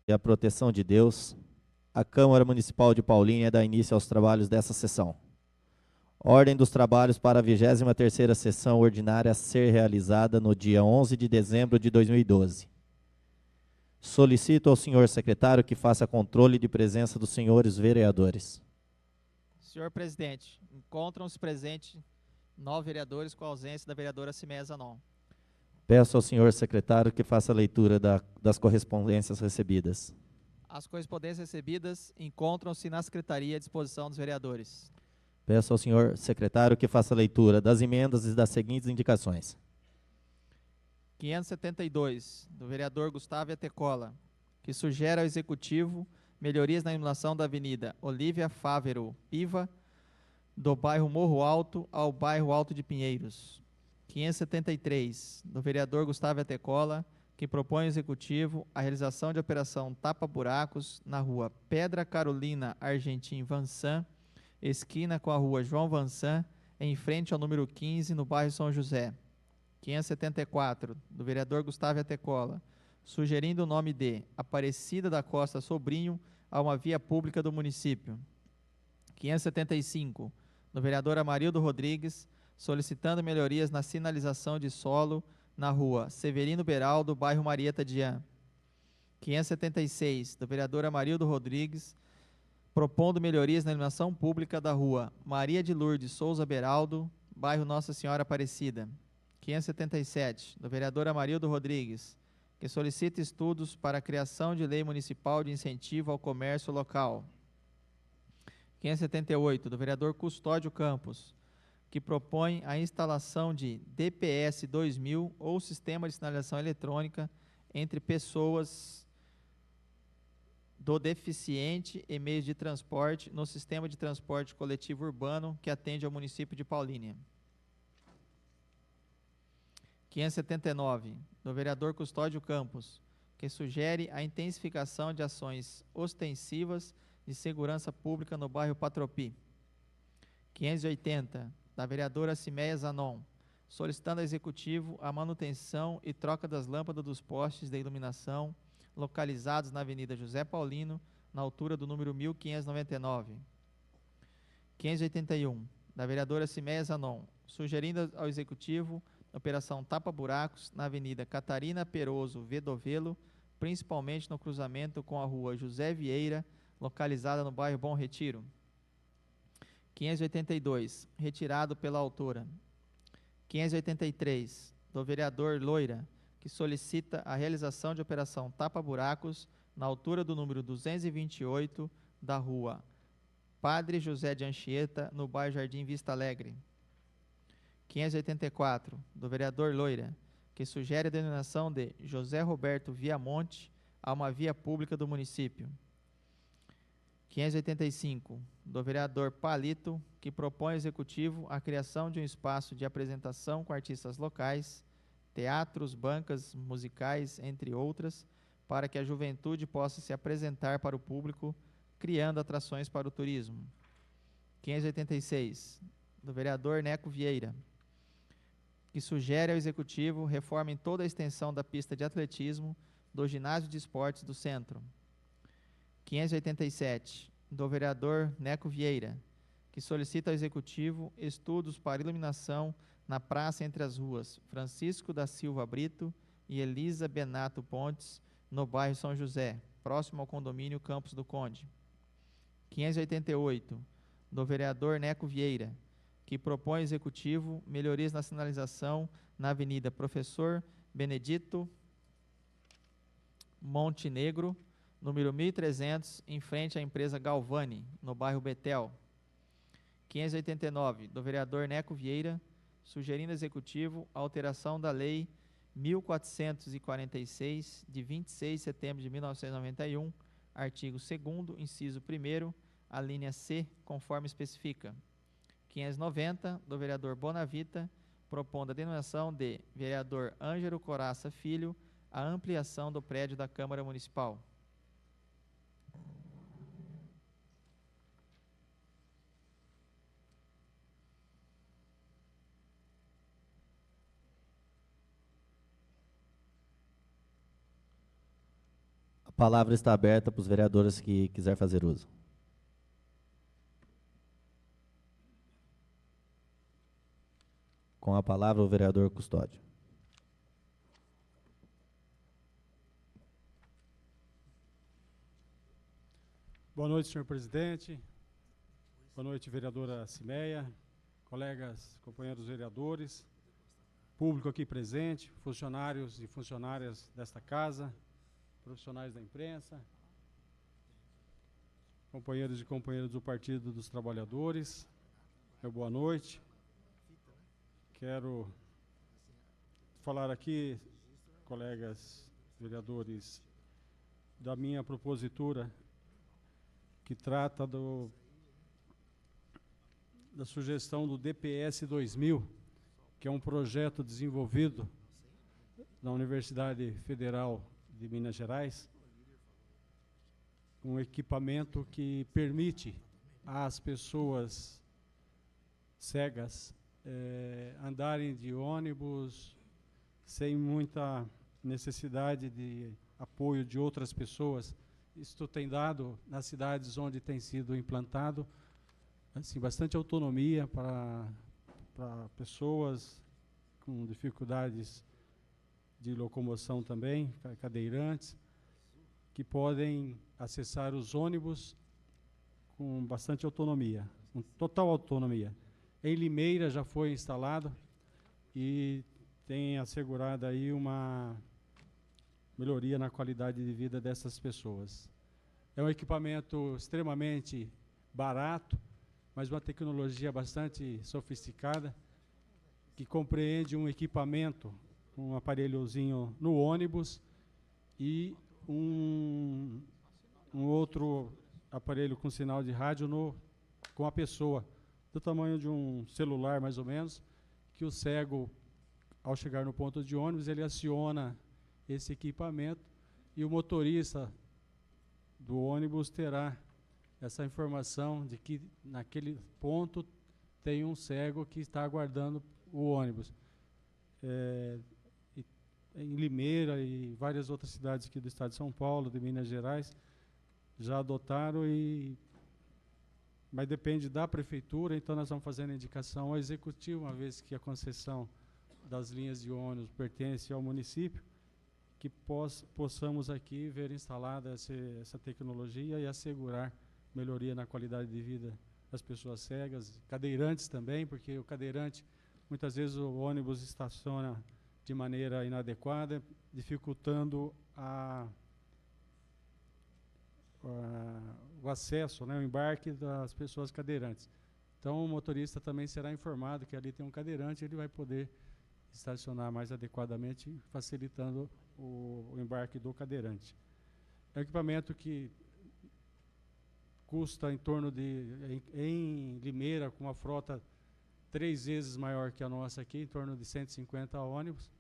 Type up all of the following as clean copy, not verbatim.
e a proteção de Deus, a Câmara Municipal de Paulínia dá início aos trabalhos dessa sessão. Ordem dos trabalhos para a 23ª sessão ordinária a ser realizada no dia 11 de dezembro de 2012. Solicito ao senhor secretário que faça controle de presença dos senhores vereadores. Senhor presidente, encontram-se presentes 9 vereadores com a ausência da vereadora Cimeia Zanon. Peço ao senhor secretário que faça a leitura das correspondências recebidas. As correspondências recebidas encontram-se na secretaria à disposição dos vereadores. Peço ao senhor secretário que faça a leitura das emendas e das seguintes indicações. 572, do vereador Gustavo Etecola, que sugere ao Executivo melhorias na iluminação da Avenida Olívia Fávero Piva, do bairro Morro Alto ao bairro Alto de Pinheiros. 573, do vereador Gustavo Etecola, que propõe ao Executivo a realização de operação tapa-buracos na rua Pedra Carolina Argentim Vansan, esquina com a rua João Vansan, em frente ao número 15, no bairro São José. 574, do vereador Gustavo Etecola, sugerindo o nome de Aparecida da Costa Sobrinho a uma via pública do município. 575, do vereador Amarildo Rodrigues, solicitando melhorias na sinalização de solo na rua Severino Beraldo, bairro Marieta Dian. 576, do vereador Amarildo Rodrigues, propondo melhorias na iluminação pública da rua Maria de Lourdes Souza Beraldo, bairro Nossa Senhora Aparecida. 577, do vereador Amarildo Rodrigues, que solicita estudos para a criação de lei municipal de incentivo ao comércio local. 578, do vereador Custódio Campos, que propõe a instalação de DPS 2000 ou sistema de sinalização eletrônica entre pessoas do deficiente e meios de transporte no sistema de transporte coletivo urbano que atende ao município de Paulínia. 579, do vereador Custódio Campos, que sugere a intensificação de ações ostensivas de segurança pública no bairro Patropi. 580, da vereadora Cimeia Zanon, solicitando ao Executivo a manutenção e troca das lâmpadas dos postes de iluminação localizados na Avenida José Paulino, na altura do número 1599. 581, da vereadora Cimeia Zanon, sugerindo ao Executivo operação tapa-buracos na Avenida Catarina Peroso Vedovelo, principalmente no cruzamento com a rua José Vieira, localizada no bairro Bom Retiro. 582, retirado pela autora. 583, do vereador Loira, que solicita a realização de operação tapa-buracos na altura do número 228 da rua Padre José de Anchieta, no bairro Jardim Vista Alegre. 584, do vereador Loira, que sugere a denominação de José Roberto Viamonte a uma via pública do município. 585, do vereador Palito, que propõe ao Executivo a criação de um espaço de apresentação com artistas locais, teatros, bancas musicais, entre outras, para que a juventude possa se apresentar para o público, criando atrações para o turismo. 586, do vereador Neco Vieira, que sugere ao Executivo reforma em toda a extensão da pista de atletismo do ginásio de esportes do centro. 587, do vereador Neco Vieira, que solicita ao Executivo estudos para iluminação na praça entre as ruas Francisco da Silva Brito e Elisa Benato Pontes, no bairro São José, próximo ao condomínio Campos do Conde. 588, do vereador Neco Vieira, que propõe ao Executivo melhorias na sinalização na Avenida Professor Benedito Montenegro, número 1300, em frente à empresa Galvani, no bairro Betel. 589, do vereador Neco Vieira, sugerindo ao Executivo a alteração da Lei 1446, de 26 de setembro de 1991, artigo 2º, inciso 1º, a linha C, conforme especifica. 590, do vereador Bonavita, propondo a denominação de vereador Ângelo Coraça Filho, a ampliação do prédio da Câmara Municipal. A palavra está aberta para os vereadores que quiser fazer uso. Com a palavra, o vereador Custódio. Boa noite, senhor presidente. Boa noite, vereadora Cimeia, colegas, companheiros vereadores, público aqui presente, funcionários e funcionárias desta casa, profissionais da imprensa, companheiros e companheiras do Partido dos Trabalhadores, meu boa noite. Quero falar aqui, colegas vereadores, da minha propositura que trata da sugestão do DPS 2000, que é um projeto desenvolvido na Universidade Federal de Minas Gerais, um equipamento que permite às pessoas cegas andarem de ônibus sem muita necessidade de apoio de outras pessoas. Isto tem dado, nas cidades onde tem sido implantado, assim, bastante autonomia para pessoas com dificuldades de locomoção também, cadeirantes, que podem acessar os ônibus com bastante autonomia, com total autonomia. Em Limeira já foi instalado e tem assegurado aí uma melhoria na qualidade de vida dessas pessoas. É um equipamento extremamente barato, mas uma tecnologia bastante sofisticada, que compreende um equipamento, um aparelhozinho no ônibus e um outro aparelho com sinal de rádio com a pessoa, do tamanho de um celular mais ou menos, que o cego, ao chegar no ponto de ônibus, ele aciona esse equipamento e o motorista do ônibus terá essa informação de que naquele ponto tem um cego que está aguardando o ônibus. Em Limeira e várias outras cidades aqui do estado de São Paulo, de Minas Gerais, já adotaram, mas depende da prefeitura, então nós vamos fazendo a indicação ao executivo, uma vez que a concessão das linhas de ônibus pertence ao município, que possamos aqui ver instalada essa tecnologia e assegurar melhoria na qualidade de vida das pessoas cegas, cadeirantes também, porque o cadeirante, muitas vezes o ônibus estaciona de maneira inadequada, dificultando o acesso, o embarque das pessoas cadeirantes. Então o motorista também será informado que ali tem um cadeirante, ele vai poder estacionar mais adequadamente, facilitando o embarque do cadeirante. É um equipamento que custa em torno de, em Limeira, com uma frota 3 vezes maior que a nossa aqui, em torno de 150 ônibus.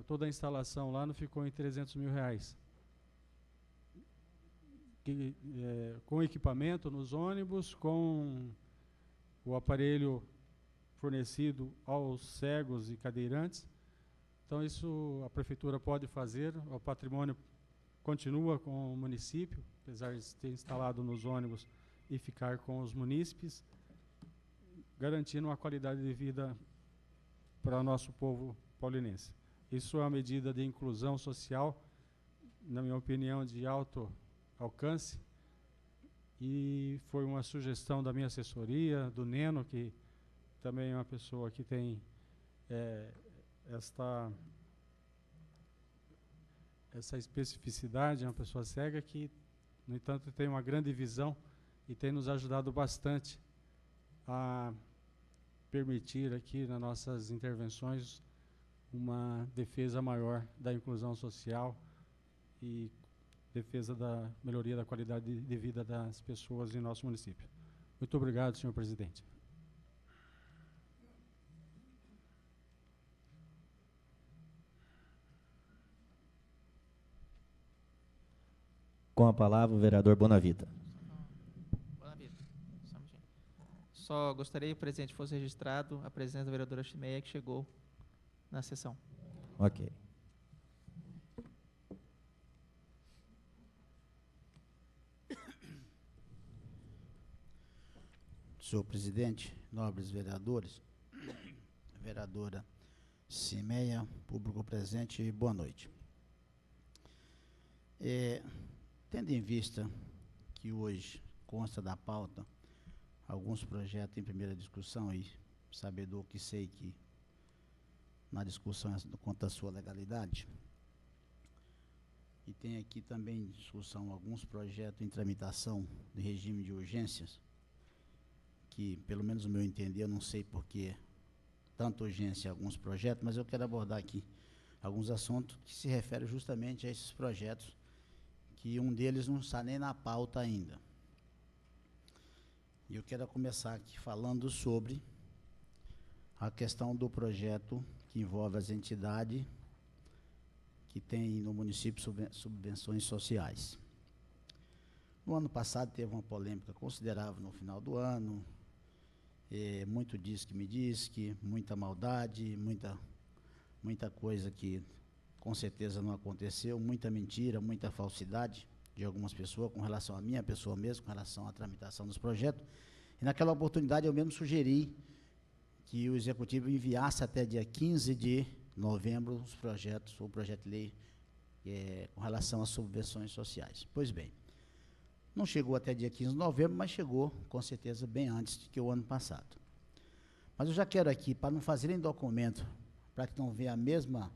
Toda a instalação lá não ficou em R$300 mil. Com equipamento nos ônibus, com o aparelho fornecido aos cegos e cadeirantes. Então isso a prefeitura pode fazer, o patrimônio continua com o município, apesar de ter instalado nos ônibus e ficar com os munícipes, garantindo uma qualidade de vida para o nosso povo paulinense. Isso é uma medida de inclusão social, na minha opinião, de alto alcance, e foi uma sugestão da minha assessoria, do Neno, que também é uma pessoa que tem essa especificidade, é uma pessoa cega que, no entanto, tem uma grande visão e tem nos ajudado bastante a permitir aqui nas nossas intervenções uma defesa maior da inclusão social e defesa da melhoria da qualidade de vida das pessoas em nosso município. Muito obrigado, senhor presidente. Com a palavra, o vereador Bonavita. Bonavita, só um minutinho. Só gostaria que o presidente fosse registrado a presença da vereadora Chimeia, que chegou na sessão. Ok. Senhor presidente, nobres vereadores, vereadora Cimeia, público presente, boa noite. Tendo em vista que hoje consta da pauta alguns projetos em primeira discussão e sabedor que sei que na discussão quanto à sua legalidade, e tem aqui também em discussão alguns projetos em tramitação de regime de urgências, que, pelo menos no meu entender, eu não sei por que tanta urgência em alguns projetos, mas eu quero abordar aqui alguns assuntos que se referem justamente a esses projetos, que um deles não está nem na pauta ainda. E eu quero começar aqui falando sobre a questão do projeto que envolve as entidades que tem no município subvenções sociais. No ano passado teve uma polêmica considerável no final do ano, muito diz que me diz que, muita maldade, muita coisa que com certeza não aconteceu, muita mentira, muita falsidade de algumas pessoas com relação à minha pessoa mesmo, com relação à tramitação dos projetos. E naquela oportunidade eu mesmo sugeri que o Executivo enviasse até dia 15 de novembro os projetos, o projeto de lei com relação às subvenções sociais. Pois bem, não chegou até dia 15 de novembro, mas chegou, com certeza, bem antes do que o ano passado. Mas eu já quero aqui, para não fazerem documento, para que não venha a mesma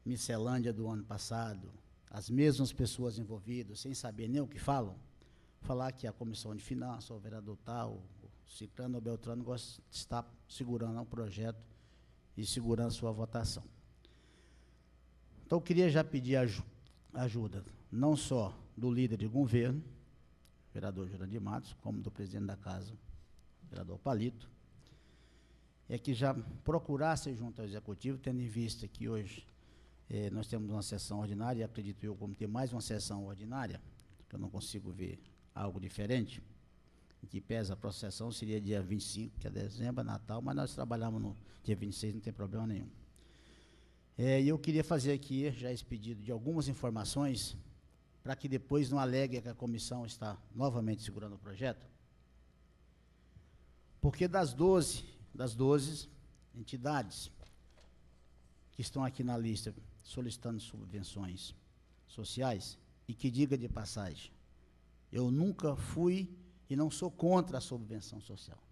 miscelânea do ano passado, as mesmas pessoas envolvidas, sem saber nem o que falam, falar que a Comissão de Finanças, o vereador tal, o Ciclano ou Beltrano, gosta de estar segurando o projeto e segurando a sua votação. Então, eu queria já pedir ajuda, não só do líder de governo, vereador Jurandir Matos, como do presidente da casa, vereador Palito, é que já procurasse junto ao Executivo, tendo em vista que hoje nós temos uma sessão ordinária, e acredito eu como ter mais uma sessão ordinária, que eu não consigo ver algo diferente, em que pesa a processão, seria dia 25, que é dezembro, Natal, mas nós trabalhamos no dia 26, não tem problema nenhum. E eu queria fazer aqui já esse pedido de algumas informações, para que depois não alegue que a comissão está novamente segurando o projeto, porque das 12 entidades que estão aqui na lista solicitando subvenções sociais, e que diga de passagem, eu nunca fui e não sou contra a subvenção social.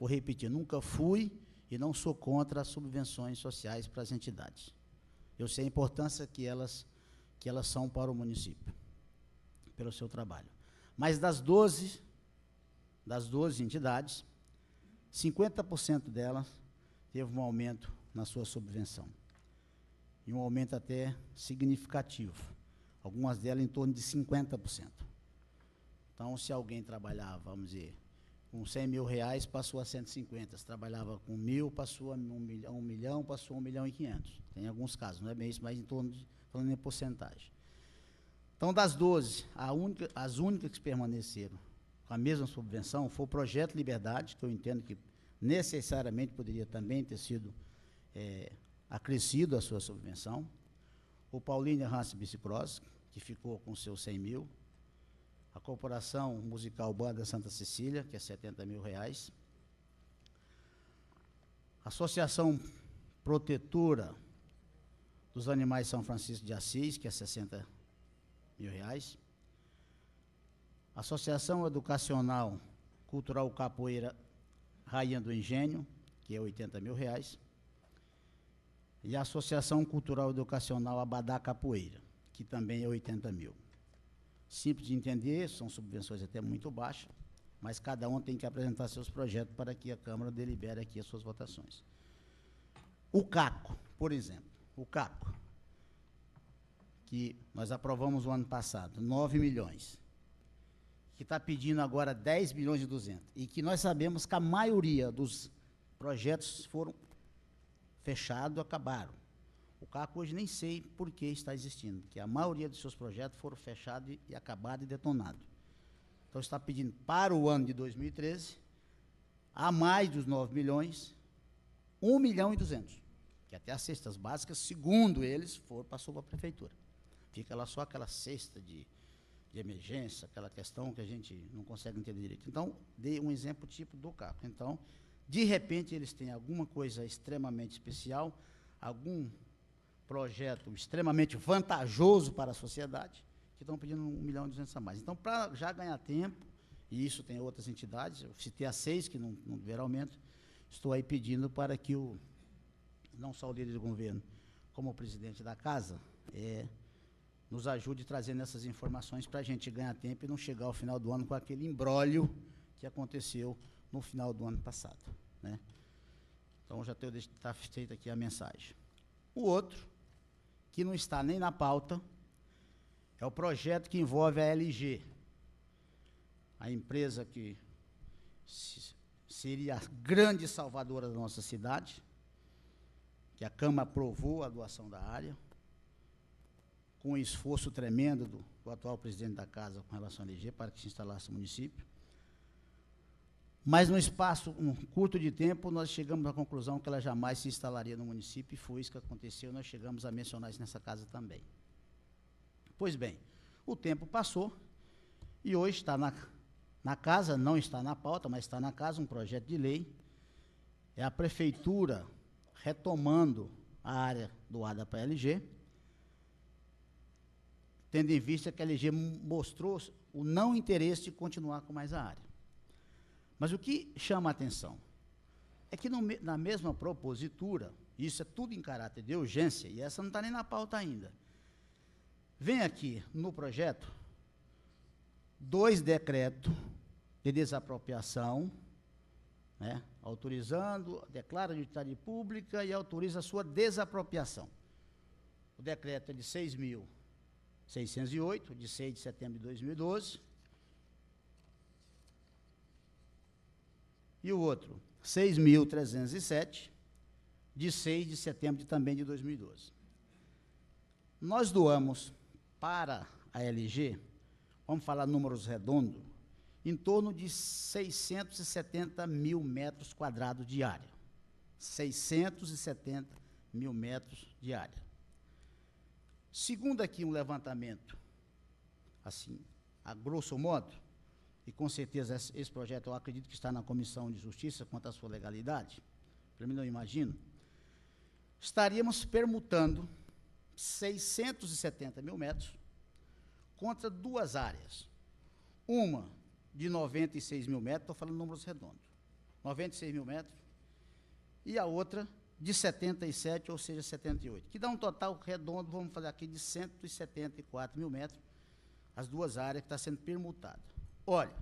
Vou repetir, nunca fui e não sou contra as subvenções sociais para as entidades. Eu sei a importância que elas são para o município, pelo seu trabalho. Mas das 12 entidades, 50% delas teve um aumento na sua subvenção. E um aumento até significativo. Algumas delas em torno de 50%. Então, se alguém trabalhava, vamos dizer, com 100 mil reais, passou a 150. Se trabalhava com 1.000, passou a 1 milhão, passou a 1 milhão e 500. Tem alguns casos, não é bem isso, mas em torno de, falando em porcentagem. Então, das 12, as únicas que permaneceram com a mesma subvenção foi o Projeto Liberdade, que eu entendo que necessariamente poderia também ter sido acrescido a sua subvenção. O Paulínia Hanse Bicicross, que ficou com seus 100 mil. A Corporação Musical Banda Santa Cecília, que é 70 mil reais. A Associação Protetora dos Animais São Francisco de Assis, que é 60 mil reais. Associação Educacional Cultural Capoeira Rainha do Engenho, que é 80 mil reais. E a Associação Cultural Educacional Abadá Capoeira, que também é 80 mil. Simples de entender, são subvenções até muito baixas, mas cada um tem que apresentar seus projetos para que a Câmara delibere aqui as suas votações. O CACO, por exemplo, que nós aprovamos o ano passado, 9 milhões, que está pedindo agora 10 milhões e 200, e que nós sabemos que a maioria dos projetos foram fechados, acabaram. O CACO hoje nem sei por que está existindo, porque a maioria dos seus projetos foram fechados e acabados e detonados. Então, está pedindo para o ano de 2013, a mais dos 9 milhões, 1 milhão e 200, que até as cestas básicas, segundo eles, passou para a prefeitura. Fica lá só aquela cesta de de emergência, aquela questão que a gente não consegue entender direito. Então, dei um exemplo tipo do carro. Então, de repente, eles têm alguma coisa extremamente especial, algum projeto extremamente vantajoso para a sociedade, que estão pedindo 1,2 milhão a mais. Então, para já ganhar tempo, e isso tem outras entidades, eu citei as 6 que não tiveram aumento, estou aí pedindo para que não só o líder do governo, como o presidente da casa, nos ajude trazendo essas informações para a gente ganhar tempo e não chegar ao final do ano com aquele imbróglio que aconteceu no final do ano passado, né? Então, já está feita aqui a mensagem. O outro, que não está nem na pauta, é o projeto que envolve a LG, a empresa que seria a grande salvadora da nossa cidade, que a Câmara aprovou a doação da área, com um esforço tremendo do atual presidente da casa com relação à LG, para que se instalasse no município. Mas, um curto de tempo, nós chegamos à conclusão que ela jamais se instalaria no município, e foi isso que aconteceu, nós chegamos a mencionar isso nessa casa também. Pois bem, o tempo passou, e hoje está na casa, não está na pauta, mas está na casa, um projeto de lei, é a prefeitura retomando a área doada para a LG, tendo em vista que a LG mostrou o não interesse de continuar com mais a área. Mas o que chama a atenção é que na mesma propositura, isso é tudo em caráter de urgência, e essa não está nem na pauta ainda, vem aqui no projeto 2 decretos de desapropriação, né, autorizando, declara de utilidade pública e autoriza a sua desapropriação. O decreto é de 6.608, de 6 de setembro de 2012, e o outro, 6.307, de 6 de setembro também de 2012. Nós doamos para a LG, vamos falar números redondos, em torno de 670 mil metros quadrados de área. 670 mil metros de área. Segundo aqui um levantamento, assim, a grosso modo, e com certeza esse projeto eu acredito que está na Comissão de Justiça quanto à sua legalidade, para mim não imagino, estaríamos permutando 670 mil metros contra 2 áreas. Uma de 96 mil metros, estou falando números redondos, 96 mil metros, e a outra de 77, ou seja, 78, que dá um total redondo, vamos fazer aqui, de 174 mil metros, as 2 áreas que estão sendo permutadas. Olha,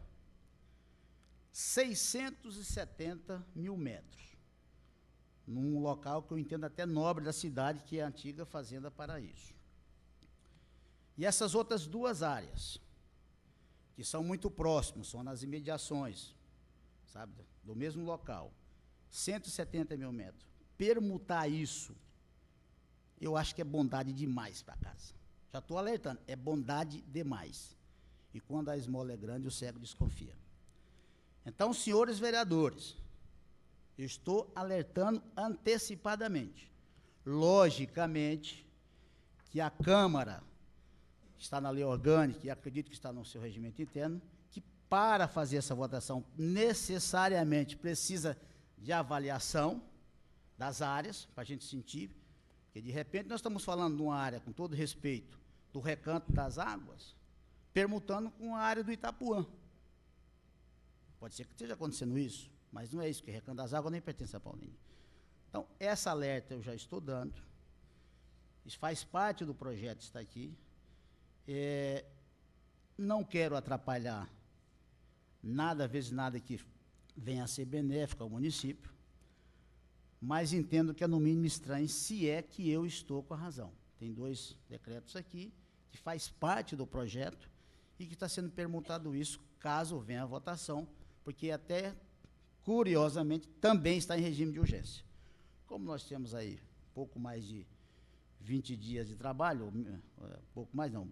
670 mil metros, num local que eu entendo até nobre da cidade, que é a antiga Fazenda Paraíso. E essas outras 2 áreas, que são muito próximas, são nas imediações, sabe, do mesmo local, 170 mil metros, permutar isso, eu acho que é bondade demais para casa. Já estou alertando, é bondade demais. E quando a esmola é grande, o cego desconfia. Então, senhores vereadores, eu estou alertando antecipadamente. Logicamente, que a Câmara está na lei orgânica, e acredito que está no seu regimento interno, que para fazer essa votação, necessariamente precisa de avaliação das áreas, para a gente sentir, porque de repente nós estamos falando de uma área, com todo respeito, do Recanto das Águas, permutando com a área do Itapuã. Pode ser que esteja acontecendo isso, mas não é isso, porque Recanto das Águas nem pertence a Paulínia. Então, essa alerta eu já estou dando, isso faz parte do projeto, está aqui. Não quero atrapalhar nada, às vezes nada que venha a ser benéfico ao município, mas entendo que é no mínimo estranho, se é que eu estou com a razão. Tem 2 decretos aqui, que faz parte do projeto, e que está sendo permutado isso, caso venha a votação, porque até, curiosamente, também está em regime de urgência. Como nós temos aí pouco mais de 20 dias de trabalho, pouco mais não,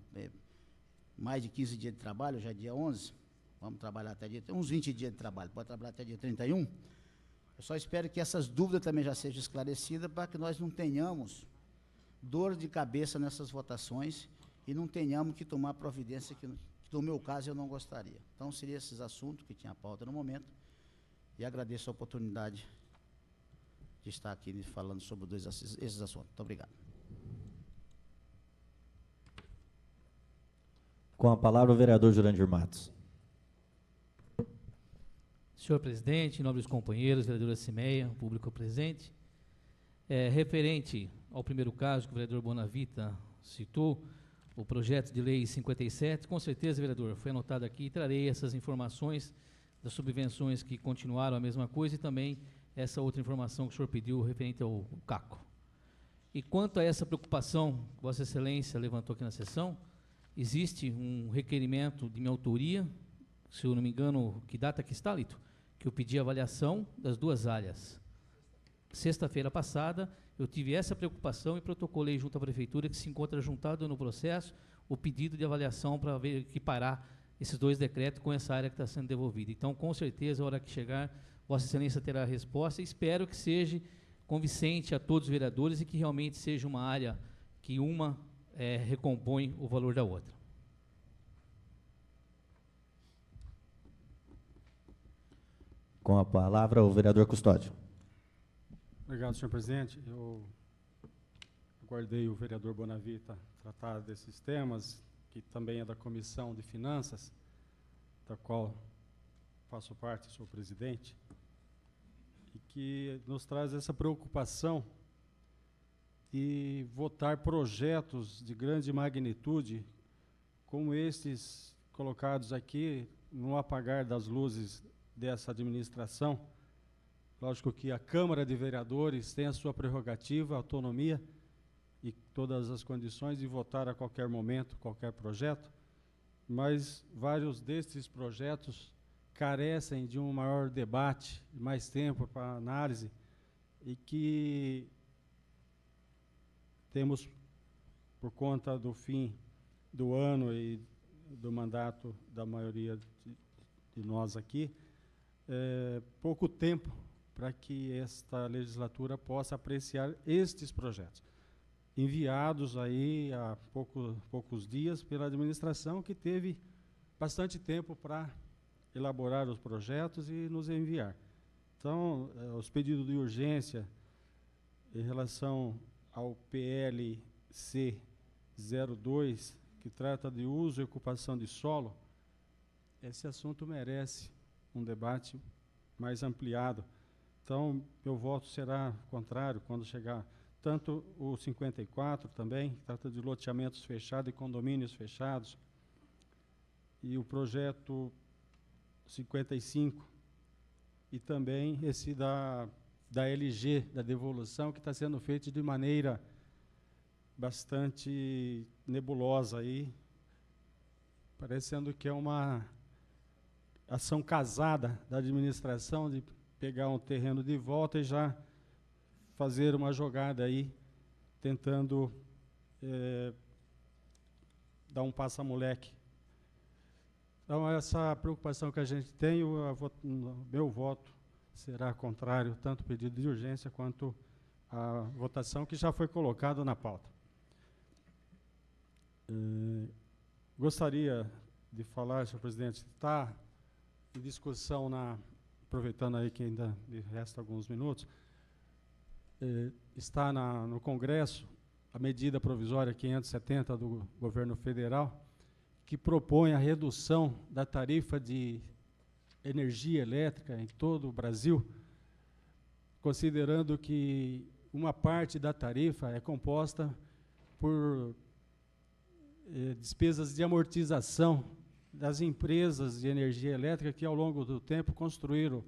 mais de 15 dias de trabalho, já é dia 11, vamos trabalhar até uns 20 dias de trabalho, pode trabalhar até dia 31, eu só espero que essas dúvidas também já sejam esclarecidas, para que nós não tenhamos dor de cabeça nessas votações, e não tenhamos que tomar providência que no meu caso, eu não gostaria. Então, seriam esses assuntos que tinha pauta no momento, e agradeço a oportunidade de estar aqui falando sobre esses assuntos. Muito obrigado. Com a palavra o vereador Jurandir Matos. Senhor presidente, nobres companheiros, vereadora Cimeia, público presente, referente ao primeiro caso que o vereador Bonavita citou, o projeto de lei 57, com certeza, vereador, foi anotado aqui, trarei essas informações das subvenções que continuaram a mesma coisa e também essa outra informação que o senhor pediu referente ao CACO. E quanto a essa preocupação que Vossa Excelência levantou aqui na sessão, existe um requerimento de minha autoria, se eu não me engano, que data que está, Lito? Que eu pedi avaliação das duas áreas. Sexta-feira passada, eu tive essa preocupação e protocolei junto à Prefeitura que se encontra juntado no processo o pedido de avaliação para equiparar esses dois decretos com essa área que está sendo devolvida. Então, com certeza, a hora que chegar, Vossa Excelência terá a resposta. Espero que seja convincente a todos os vereadores e que realmente seja uma área que uma recompõe o valor da outra. Com a palavra o vereador Custódio. Obrigado, senhor presidente. Eu aguardei o vereador Bonavita tratar desses temas, que também é da Comissão de Finanças, da qual faço parte, sou presidente, e que nos traz essa preocupação de votar projetos de grande magnitude, como estes colocados aqui, no apagar das luzes dessa administração. Lógico que a Câmara de Vereadores tem a sua prerrogativa, autonomia e todas as condições de votar a qualquer momento, qualquer projeto, mas vários destes projetos carecem de um maior debate, mais tempo para análise, e que temos, por conta do fim do ano e do mandato da maioria de nós aqui, pouco tempo para que esta legislatura possa apreciar estes projetos, enviados aí há poucos dias pela administração, que teve bastante tempo para elaborar os projetos e nos enviar. Então, os pedidos de urgência em relação ao PLC 02, que trata de uso e ocupação de solo, esse assunto merece um debate mais ampliado. Então, meu voto será contrário quando chegar tanto o 54 também, que trata de loteamentos fechados e condomínios fechados, e o projeto 55, e também esse da LG, da devolução, que está sendo feito de maneira bastante nebulosa aí, parecendo que é uma ação casada da administração de pegar um terreno de volta e já fazer uma jogada aí, tentando dar um passa-moleque. Então, essa preocupação que a gente tem, o meu voto será contrário, tanto ao pedido de urgência quanto à votação que já foi colocada na pauta. Gostaria de falar, senhor presidente, está em discussão, aproveitando aí que ainda me resta alguns minutos, está no Congresso a medida provisória 570 do governo federal, que propõe a redução da tarifa de energia elétrica em todo o Brasil, considerando que uma parte da tarifa é composta por despesas de amortização das empresas de energia elétrica que, ao longo do tempo, construíram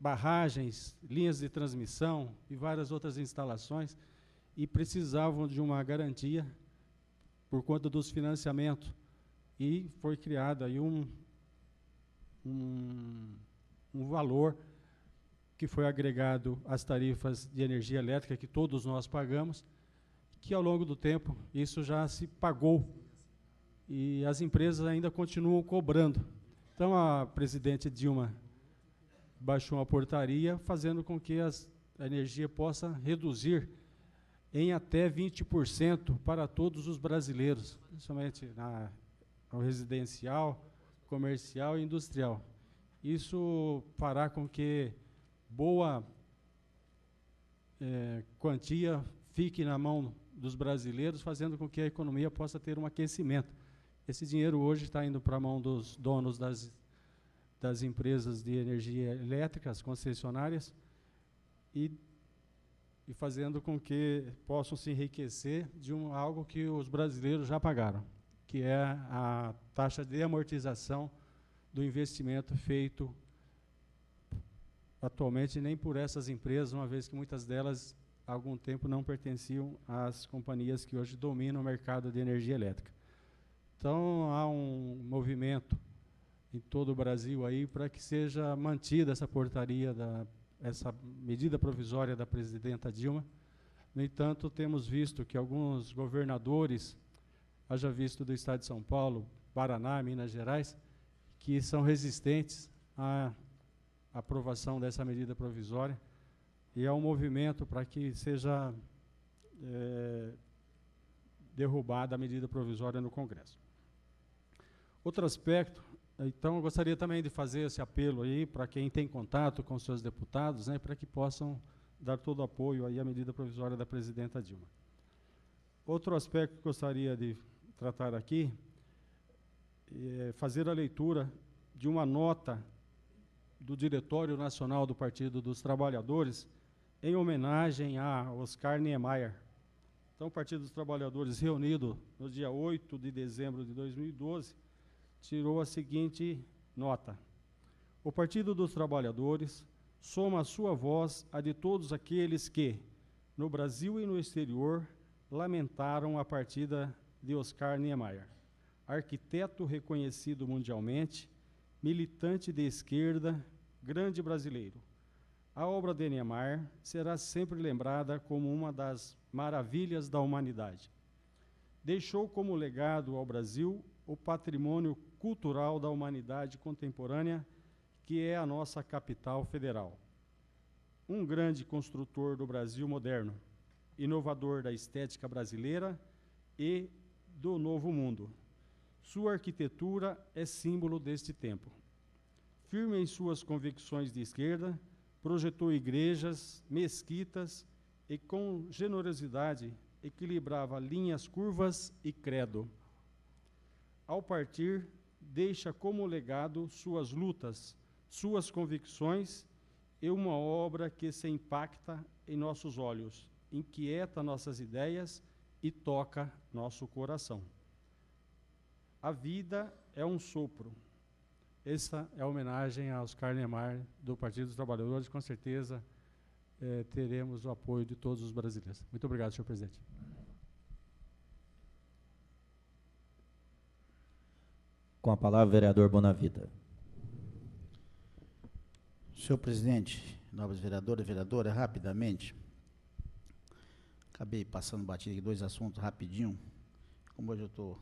barragens, linhas de transmissão e várias outras instalações, e precisavam de uma garantia por conta dos financiamentos. E foi criado aí um valor que foi agregado às tarifas de energia elétrica que todos nós pagamos, que ao longo do tempo isso já se pagou e as empresas ainda continuam cobrando. Então a presidente Dilma baixou uma portaria fazendo com que a energia possa reduzir em até 20% para todos os brasileiros, principalmente ao residencial, comercial e industrial. Isso fará com que boa quantia fique na mão dos brasileiros, fazendo com que a economia possa ter um aquecimento. Esse dinheiro hoje está indo para a mão dos donos das empresas de energia elétrica, as concessionárias, e fazendo com que possam se enriquecer de algo que os brasileiros já pagaram, que é a taxa de amortização do investimento feito atualmente nem por essas empresas, uma vez que muitas delas, há algum tempo, não pertenciam às companhias que hoje dominam o mercado de energia elétrica. Então, há um movimento em todo o Brasil aí para que seja mantida essa portaria, essa medida provisória da presidenta Dilma. No entanto, temos visto que alguns governadores, haja visto do estado de São Paulo, Paraná, Minas Gerais, que são resistentes à aprovação dessa medida provisória, e há um movimento para que seja derrubada a medida provisória no Congresso. Outro aspecto, então, eu gostaria também de fazer esse apelo aí para quem tem contato com os seus deputados, né, para que possam dar todo o apoio aí à medida provisória da presidenta Dilma. Outro aspecto que gostaria de tratar aqui é fazer a leitura de uma nota do Diretório Nacional do Partido dos Trabalhadores em homenagem a Oscar Niemeyer. Então, o Partido dos Trabalhadores, reunido no dia 8 de dezembro de 2012, tirou a seguinte nota: o Partido dos Trabalhadores soma a sua voz à de todos aqueles que, no Brasil e no exterior, lamentaram a partida de Oscar Niemeyer, arquiteto reconhecido mundialmente, militante de esquerda, grande brasileiro. A obra de Niemeyer será sempre lembrada como uma das maravilhas da humanidade. Deixou como legado ao Brasil o patrimônio cultural da humanidade contemporânea, que é a nossa capital federal. Um grande construtor do Brasil moderno, inovador da estética brasileira e do novo mundo. Sua arquitetura é símbolo deste tempo. Firme em suas convicções de esquerda, projetou igrejas, mesquitas e, com generosidade, equilibrava linhas curvas e credo. Ao partir, deixa como legado suas lutas, suas convicções e uma obra que se impacta em nossos olhos, inquieta nossas ideias e toca nosso coração. A vida é um sopro. Essa é a homenagem a Oscar Niemeyer, do Partido dos Trabalhadores. Com certeza teremos o apoio de todos os brasileiros. Muito obrigado, senhor presidente. Com a palavra, o vereador Bonavita. Senhor presidente, nobres vereadores e vereadoras, rapidamente, acabei passando batido aqui 2 assuntos rapidinho. Como hoje eu estou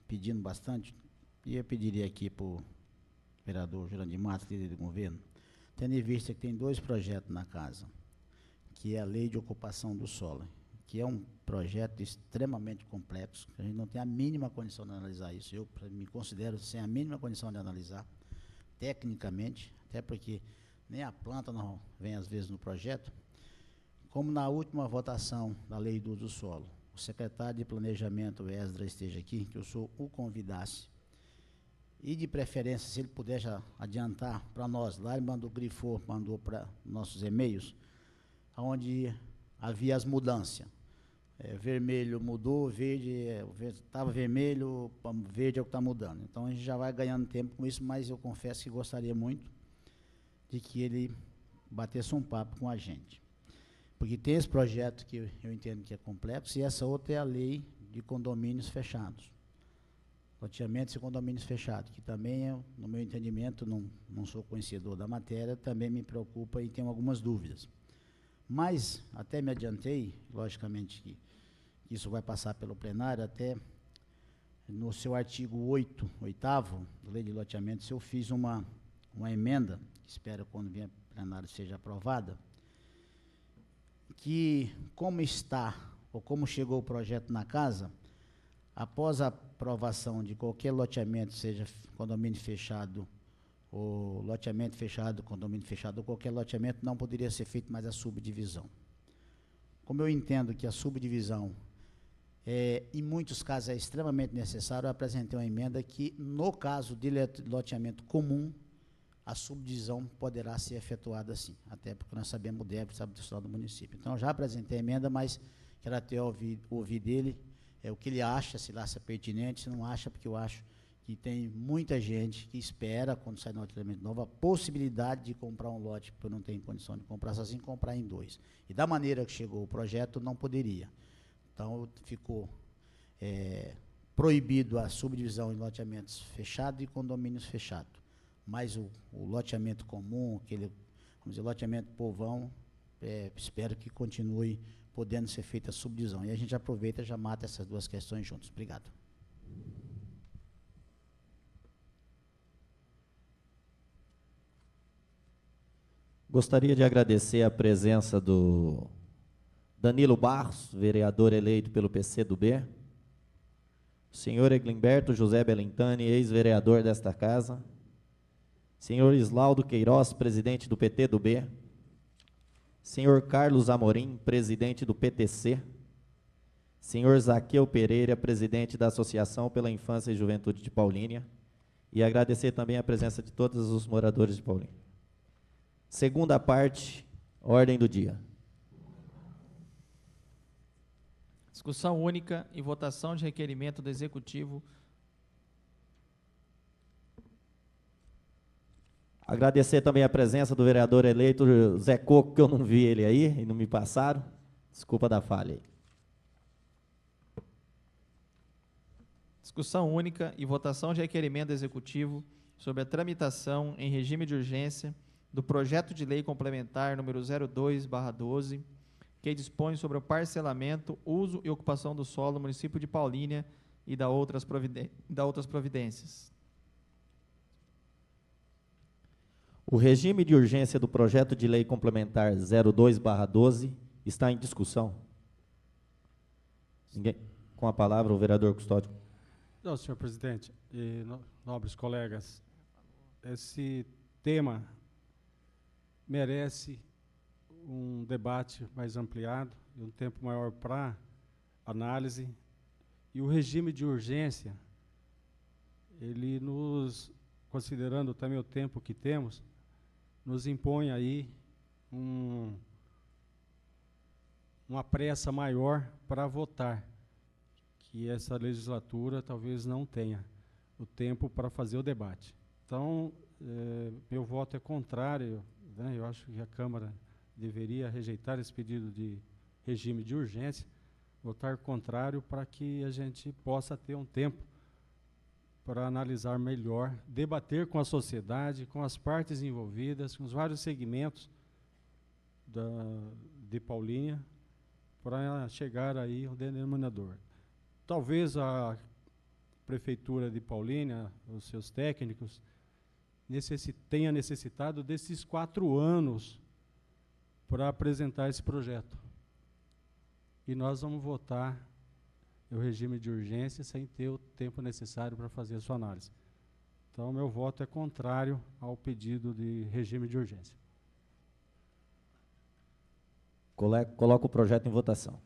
pedindo bastante, e eu pediria aqui para o vereador Jurandir Matos, líder do governo, tendo em vista que tem 2 projetos na casa, que é a Lei de Ocupação do Solo, que é um projeto extremamente complexo, que a gente não tem a mínima condição de analisar isso. Eu me considero sem a mínima condição de analisar, tecnicamente, até porque nem a planta não vem às vezes no projeto. Como na última votação da Lei do uso do solo, o secretário de Planejamento, Esdra, esteja aqui, que o convidasse, e de preferência, se ele puder já adiantar para nós, lá ele mandou para nossos e-mails, onde havia as mudanças. Vermelho mudou, verde estava vermelho, verde é o que está mudando. Então, a gente já vai ganhando tempo com isso, mas eu confesso que gostaria muito de que ele batesse um papo com a gente. Porque tem esse projeto que eu entendo que é complexo, e essa outra é a lei de condomínios fechados. Loteamentos e condomínios fechados, que também, no meu entendimento, não sou conhecedor da matéria, também me preocupa e tenho algumas dúvidas. Mas, até me adiantei, logicamente que isso vai passar pelo plenário, até no seu artigo 8º da Lei de Loteamentos, eu fiz uma emenda, que espero quando vier plenário seja aprovada, que como está, ou como chegou o projeto na casa, após a aprovação de qualquer loteamento, seja condomínio fechado, ou loteamento fechado, condomínio fechado, ou qualquer loteamento, não poderia ser feito mais a subdivisão. Como eu entendo que a subdivisão, em muitos casos, é extremamente necessário, eu apresentei uma emenda que, no caso de loteamento comum, a subdivisão poderá ser efetuada sim, até porque nós sabemos o débito habitacional do município. Então, já apresentei a emenda, mas quero até ouvir dele o que ele acha, se ele acha pertinente, se não acha, porque eu acho que tem muita gente que espera, quando sai no loteamento novo, a possibilidade de comprar um lote, porque não tem condição de comprar sozinho, comprar em dois. E da maneira que chegou o projeto, não poderia. Então, ficou proibido a subdivisão em loteamentos fechados e condomínios fechados. Mas o loteamento comum, aquele, vamos dizer, loteamento povão, espero que continue podendo ser feita a subdivisão. E a gente aproveita e já mata essas duas questões juntos. Obrigado. Gostaria de agradecer a presença do Danilo Barros, vereador eleito pelo PCdoB, o senhor Eglimberto José Belintani, ex-vereador desta casa, senhor Islaudo Queiroz, presidente do PTdoB, senhor Carlos Amorim, presidente do PTC, senhor Zaqueu Pereira, presidente da Associação pela Infância e Juventude de Paulínia, e agradecer também a presença de todos os moradores de Paulínia. Segunda parte, ordem do dia. Discussão única e votação de requerimento do Executivo. Agradecer também a presença do vereador eleito Zé Coco, que eu não vi ele aí e não me passaram. Desculpa da falha aí. Discussão única e votação de requerimento do Executivo sobre a tramitação em regime de urgência do projeto de lei complementar número 02/12, que dispõe sobre o parcelamento, uso e ocupação do solo no município de Paulínia e da outras providências. O regime de urgência do projeto de lei complementar 02/12 está em discussão. Ninguém? Com a palavra, o vereador Custódio. Não, senhor presidente e nobres colegas, esse tema merece um debate mais ampliado e um tempo maior para análise. E o regime de urgência, ele nos, considerando também o tempo que temos, nos impõe aí uma pressa maior para votar, que essa legislatura talvez não tenha o tempo para fazer o debate. Então, meu voto é contrário, né? Eu acho que a Câmara deveria rejeitar esse pedido de regime de urgência, votar contrário para que a gente possa ter um tempo para analisar melhor, debater com a sociedade, com as partes envolvidas, com os vários segmentos de Paulínia, para chegar aí ao denominador. Talvez a Prefeitura de Paulínia, os seus técnicos, tenha necessitado desses 4 anos para apresentar esse projeto. E nós vamos votar o regime de urgência sem ter o tempo necessário para fazer a sua análise. Então, meu voto é contrário ao pedido de regime de urgência. Coloco o projeto em votação.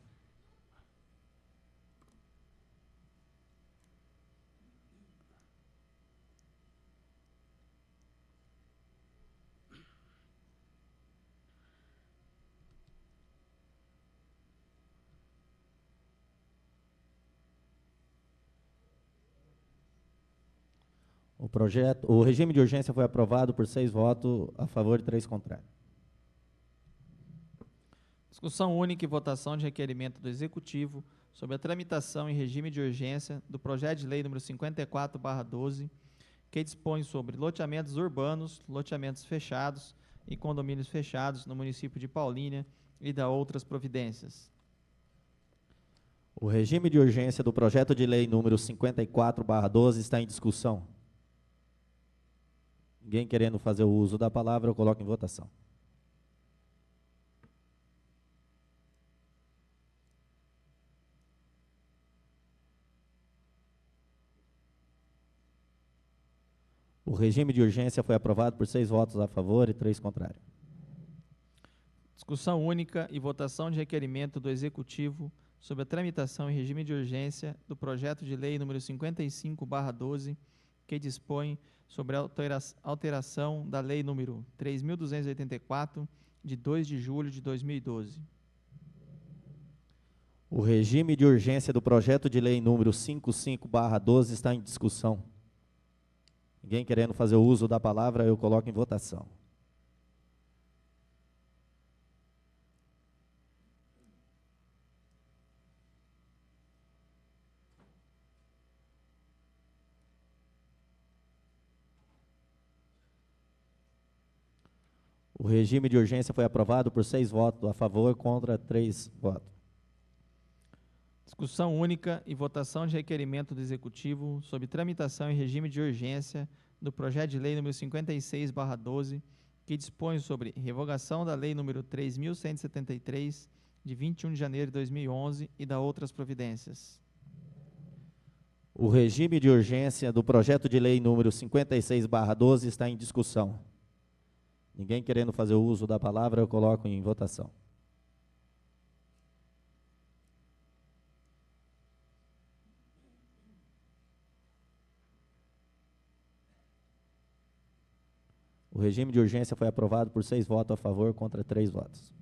O regime de urgência foi aprovado por 6 votos a favor e 3 contrários. Discussão única e votação de requerimento do Executivo sobre a tramitação em regime de urgência do projeto de lei número 54/12, que dispõe sobre loteamentos urbanos, loteamentos fechados e condomínios fechados no município de Paulínia e da outras providências. O regime de urgência do projeto de lei número 54/12 está em discussão. Ninguém querendo fazer o uso da palavra, eu coloco em votação. O regime de urgência foi aprovado por 6 votos a favor e 3 contrários. Discussão única e votação de requerimento do Executivo sobre a tramitação em regime de urgência do projeto de lei número 55/12, que dispõe sobre a alteração da lei número 3.284, de 2 de julho de 2012. O regime de urgência do projeto de lei número 55/12 está em discussão. Ninguém querendo fazer o uso da palavra, eu coloco em votação. O regime de urgência foi aprovado por 6 votos a favor contra 3 votos. Discussão única e votação de requerimento do Executivo sobre tramitação em regime de urgência do projeto de lei número 56/12, que dispõe sobre revogação da lei número 3.173, de 21 de janeiro de 2011 e da outras providências. O regime de urgência do projeto de lei número 56/12 está em discussão. Ninguém querendo fazer o uso da palavra, eu coloco em votação. O regime de urgência foi aprovado por 6 votos a favor contra 3 votos.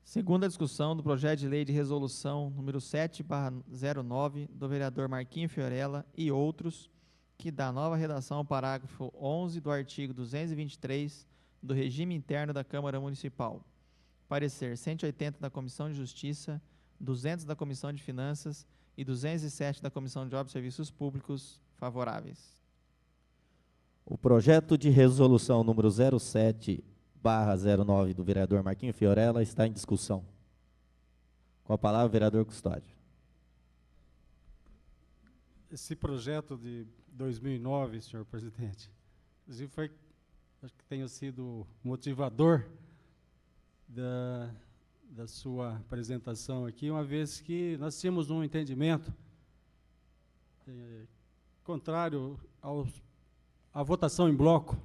Segunda discussão do projeto de lei de resolução número 7/09, do vereador Marquinho Fiorella e outros, que dá nova redação ao parágrafo 11 do artigo 223 do regime interno da Câmara Municipal. Parecer 180 da Comissão de Justiça, 200 da Comissão de Finanças e 207 da Comissão de Obras e Serviços Públicos, favoráveis. O projeto de resolução número 07/09 do vereador Marquinho Fiorella está em discussão. Com a palavra, o vereador Custódio. Esse projeto de 2009, senhor presidente, inclusive foi, acho que tenha sido motivador da sua apresentação aqui, uma vez que nós tínhamos um entendimento contrário à votação em bloco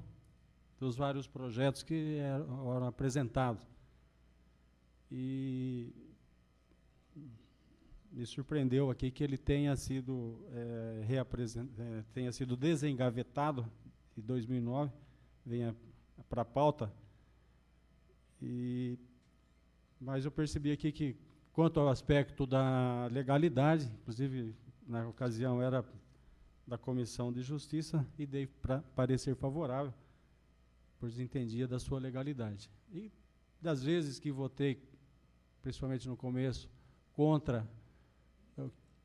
dos vários projetos que eram apresentados. E me surpreendeu aqui que ele tenha sido desengavetado em 2009, venha para a pauta. Mas eu percebi aqui que, quanto ao aspecto da legalidade, inclusive na ocasião era da Comissão de Justiça, e dei para parecer favorável, pois entendia da sua legalidade. E das vezes que votei, principalmente no começo, contra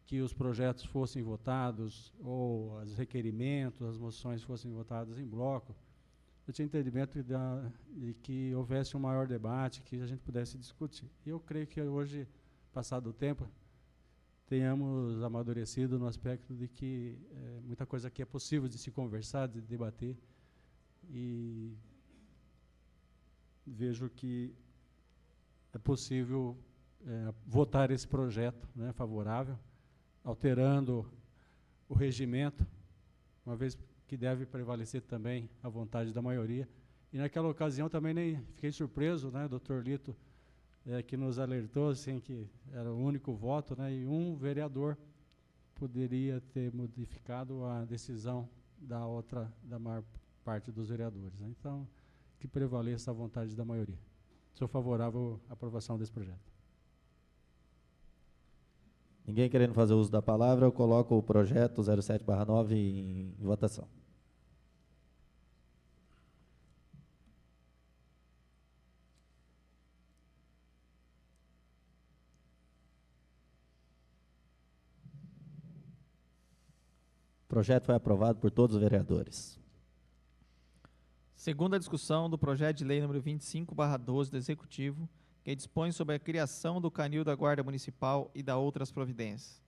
que os projetos fossem votados, ou os requerimentos, as moções fossem votadas em bloco, eu tinha entendimento de que houvesse um maior debate, que a gente pudesse discutir. E eu creio que hoje, passado o tempo, tenhamos amadurecido no aspecto de que muita coisa aqui é possível de se conversar, de debater, e vejo que é possível votar esse projeto, né, favorável, alterando o regimento, uma vez que deve prevalecer também a vontade da maioria. E naquela ocasião também nem fiquei surpreso, né, doutor Lito, que nos alertou assim, que era o único voto, né, e um vereador poderia ter modificado a decisão da maior parte dos vereadores, né. Então, que prevaleça a vontade da maioria. Sou favorável à aprovação desse projeto. Ninguém querendo fazer uso da palavra, eu coloco o projeto 07/9 em votação. O projeto foi aprovado por todos os vereadores. Segunda discussão do projeto de lei número 25/12 do Executivo, que dispõe sobre a criação do Canil da Guarda Municipal e da outras providências.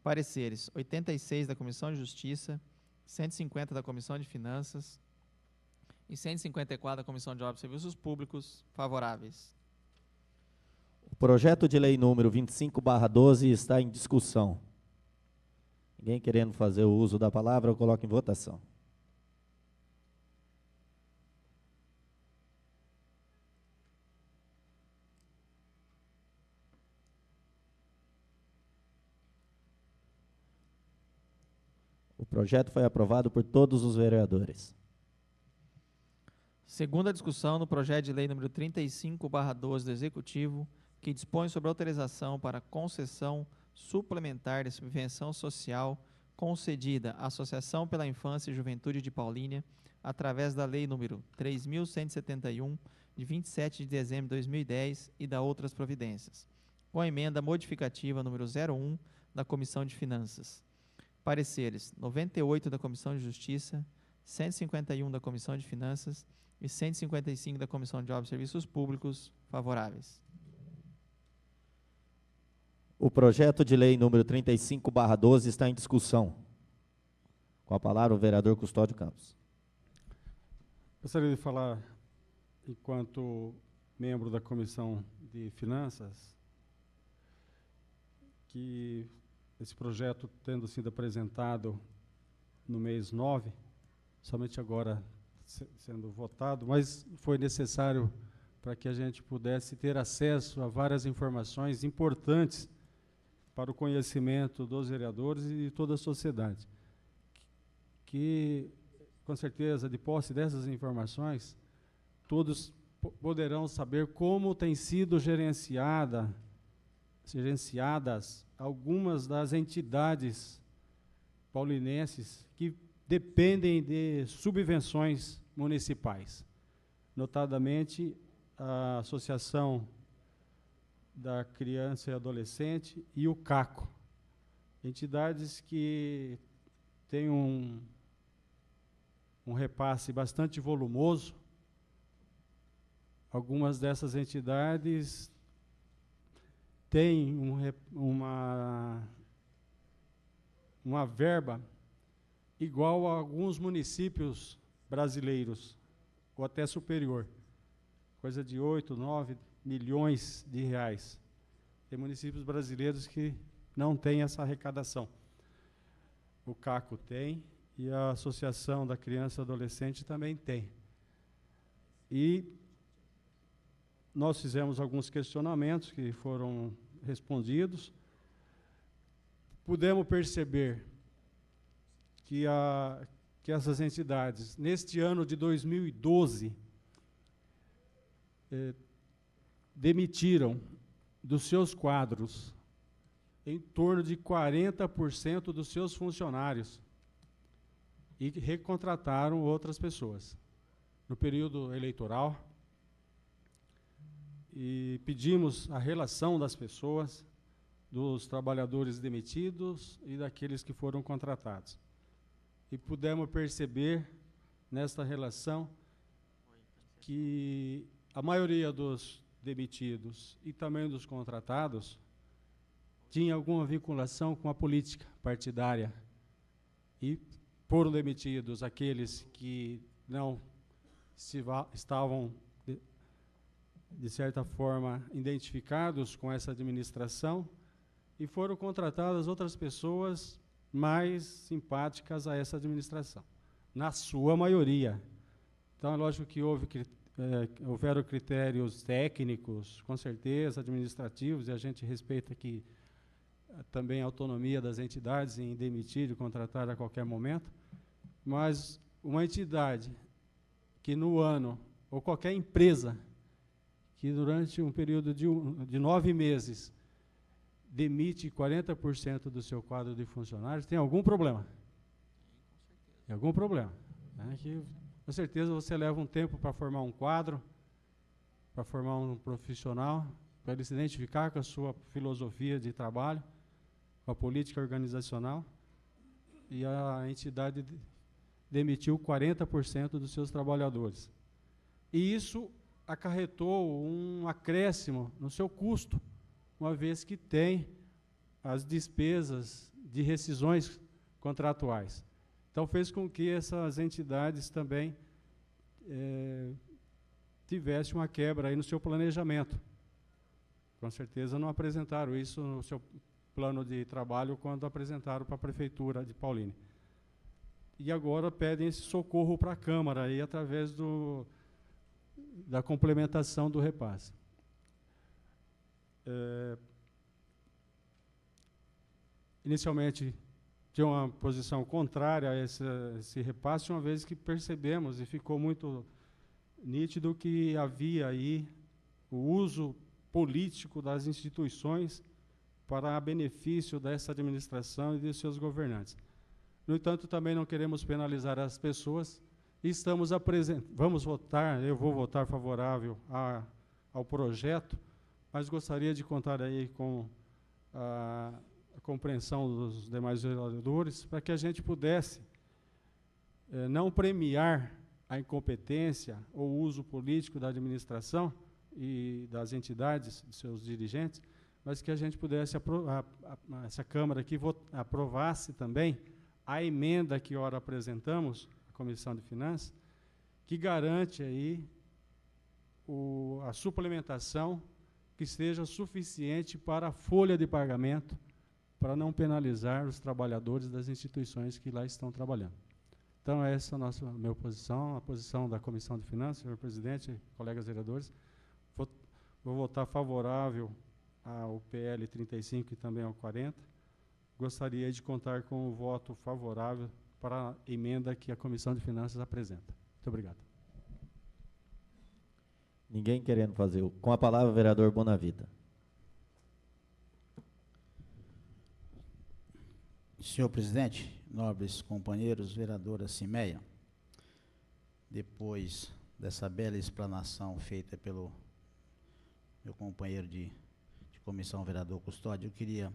Pareceres 86 da Comissão de Justiça, 150 da Comissão de Finanças e 154 da Comissão de Obras e Serviços Públicos, favoráveis. O projeto de lei número 25/12 está em discussão. Ninguém querendo fazer o uso da palavra, eu coloco em votação. O projeto foi aprovado por todos os vereadores. Segunda discussão no projeto de lei número 35/12 do Executivo, que dispõe sobre autorização para concessão suplementar de subvenção social concedida à Associação pela Infância e Juventude de Paulínia, através da Lei número 3.171, de 27 de dezembro de 2010 e da outras providências, com a emenda modificativa número 01 da Comissão de Finanças. Pareceres 98 da Comissão de Justiça, 151 da Comissão de Finanças e 155 da Comissão de Obras e Serviços Públicos, favoráveis. O projeto de lei número 35/12 está em discussão. Com a palavra o vereador Custódio Campos. Gostaria de falar, enquanto membro da Comissão de Finanças, que esse projeto, tendo sido apresentado no mês 9, somente agora sendo votado, mas foi necessário para que a gente pudesse ter acesso a várias informações importantes para o conhecimento dos vereadores e de toda a sociedade. Que, com certeza, de posse dessas informações, todos poderão saber como tem sido gerenciadas algumas das entidades paulinenses que dependem de subvenções municipais, notadamente a Associação da Criança e Adolescente e o CACO, entidades que têm um repasse bastante volumoso. Algumas dessas entidades têm uma verba igual a alguns municípios brasileiros, ou até superior, coisa de 8, 9 milhões de reais. Tem municípios brasileiros que não têm essa arrecadação. O CACO tem, e a Associação da Criança e Adolescente também tem. E nós fizemos alguns questionamentos que foram respondidos. Pudemos perceber que essas entidades, neste ano de 2012, demitiram dos seus quadros em torno de 40% dos seus funcionários e recontrataram outras pessoas no período eleitoral. E pedimos a relação das pessoas, dos trabalhadores demitidos e daqueles que foram contratados. E pudemos perceber nesta relação que a maioria dos demitidos e também dos contratados tinha alguma vinculação com a política partidária, e foram demitidos aqueles que não estavam, de certa forma, identificados com essa administração, e foram contratadas outras pessoas mais simpáticas a essa administração, na sua maioria. Então, é lógico que houveram critérios técnicos, com certeza, administrativos, e a gente respeita aqui também a autonomia das entidades em demitir e contratar a qualquer momento, mas uma entidade que no ano, ou qualquer empresa, que durante um período de 9 meses demite 40% do seu quadro de funcionários, tem algum problema. Tem algum problema. Né? Que, com certeza, você leva um tempo para formar um quadro, para formar um profissional, para ele se identificar com a sua filosofia de trabalho, com a política organizacional, e a entidade demitiu 40% dos seus trabalhadores. E isso acarretou um acréscimo no seu custo, uma vez que tem as despesas de rescisões contratuais. Então, fez com que essas entidades também tivessem uma quebra aí no seu planejamento. Com certeza não apresentaram isso no seu plano de trabalho quando apresentaram para a Prefeitura de Paulínia. E agora pedem esse socorro para a Câmara, aí, através da complementação do repasse. Inicialmente, tinha uma posição contrária a esse repasse, uma vez que percebemos, e ficou muito nítido, que havia aí o uso político das instituições para benefício dessa administração e de seus governantes. No entanto, também não queremos penalizar as pessoas e vamos votar, eu vou votar favorável ao projeto, mas gostaria de contar aí com a compreensão dos demais vereadores para que a gente pudesse não premiar a incompetência ou o uso político da administração e das entidades, dos seus dirigentes, mas que a gente pudesse, essa Câmara aqui, aprovasse também a emenda que ora apresentamos, à Comissão de Finanças, que garante aí a suplementação que seja suficiente para a folha de pagamento, para não penalizar os trabalhadores das instituições que lá estão trabalhando. Então, essa é a minha posição, a posição da Comissão de Finanças, senhor presidente, colegas vereadores. Vou votar favorável ao PL 35 e também ao 40. Gostaria de contar com o voto favorável para a emenda que a Comissão de Finanças apresenta. Muito obrigado. Ninguém querendo fazer. Com a palavra, o vereador Bonavita. Senhor presidente, nobres companheiros, vereadora Cimeia, depois dessa bela explanação feita pelo meu companheiro de comissão, vereador Custódio, eu queria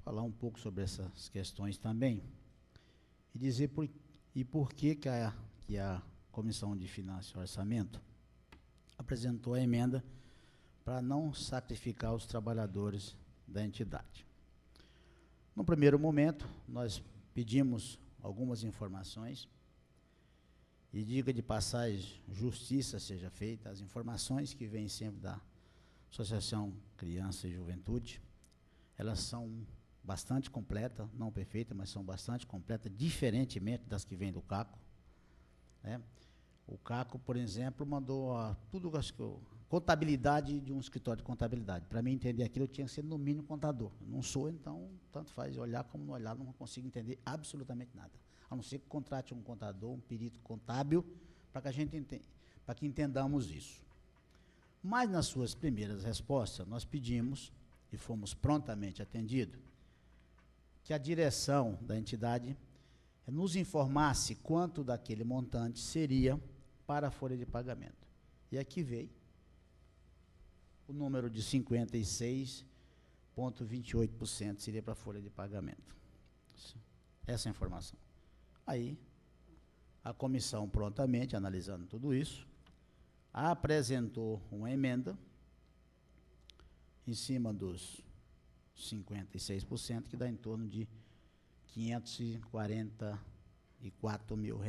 falar um pouco sobre essas questões também e dizer por que a Comissão de Finanças e Orçamento apresentou a emenda para não sacrificar os trabalhadores da entidade. No primeiro momento, nós pedimos algumas informações e, diga de passagem, justiça seja feita, as informações que vêm sempre da Associação Criança e Juventude, elas são bastante completas, não perfeitas, mas são bastante completas, diferentemente das que vêm do CACO, né? O CACO, por exemplo, mandou tudo, acho que contabilidade de um escritório de contabilidade. Para mim entender aquilo, eu tinha que ser, no mínimo, contador. Não sou, então, tanto faz olhar como não olhar, não consigo entender absolutamente nada. A não ser que contrate um contador, um perito contábil, para que entendamos isso. Mas, nas suas primeiras respostas, nós pedimos, e fomos prontamente atendidos, que a direção da entidade nos informasse quanto daquele montante seria para a folha de pagamento. E aqui veio o número de 56,28% seria para a folha de pagamento. Essa é a informação. Aí, a comissão prontamente, analisando tudo isso, apresentou uma emenda em cima dos 56%, que dá em torno de R$544 mil.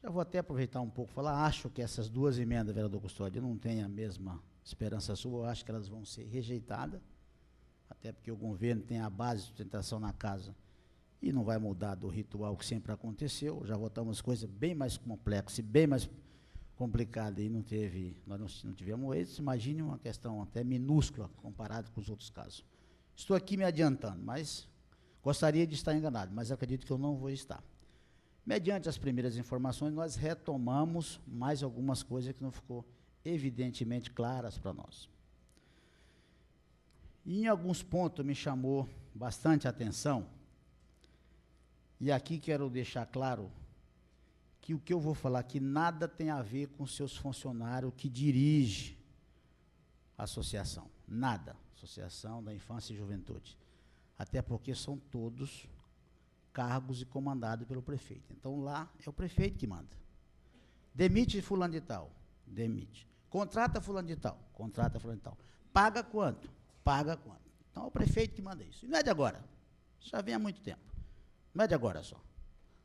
Já vou até aproveitar um pouco e falar, acho que essas duas emendas, vereador Custódio, não têm a mesma esperança sua, eu acho que elas vão ser rejeitadas, até porque o governo tem a base de sustentação na casa e não vai mudar do ritual que sempre aconteceu. Já votamos coisas bem mais complexas e bem mais complicadas e nós não tivemos êxito. Imagine uma questão até minúscula comparada com os outros casos. Estou aqui me adiantando, mas gostaria de estar enganado, mas acredito que eu não vou estar. Mediante as primeiras informações, nós retomamos mais algumas coisas que não ficou evidentemente claras para nós. E em alguns pontos me chamou bastante a atenção, e aqui quero deixar claro que o que eu vou falar aqui nada tem a ver com seus funcionários que dirigem a associação, nada. Associação da Infância e Juventude, até porque são todos cargos e comandados pelo prefeito. Então, lá é o prefeito que manda. Demite fulano de tal, demite. Contrata fulano de tal, contrata fulano de tal. Paga quanto? Paga quanto? Então, é o prefeito que manda isso. E não é de agora, já vem há muito tempo. Não é de agora só.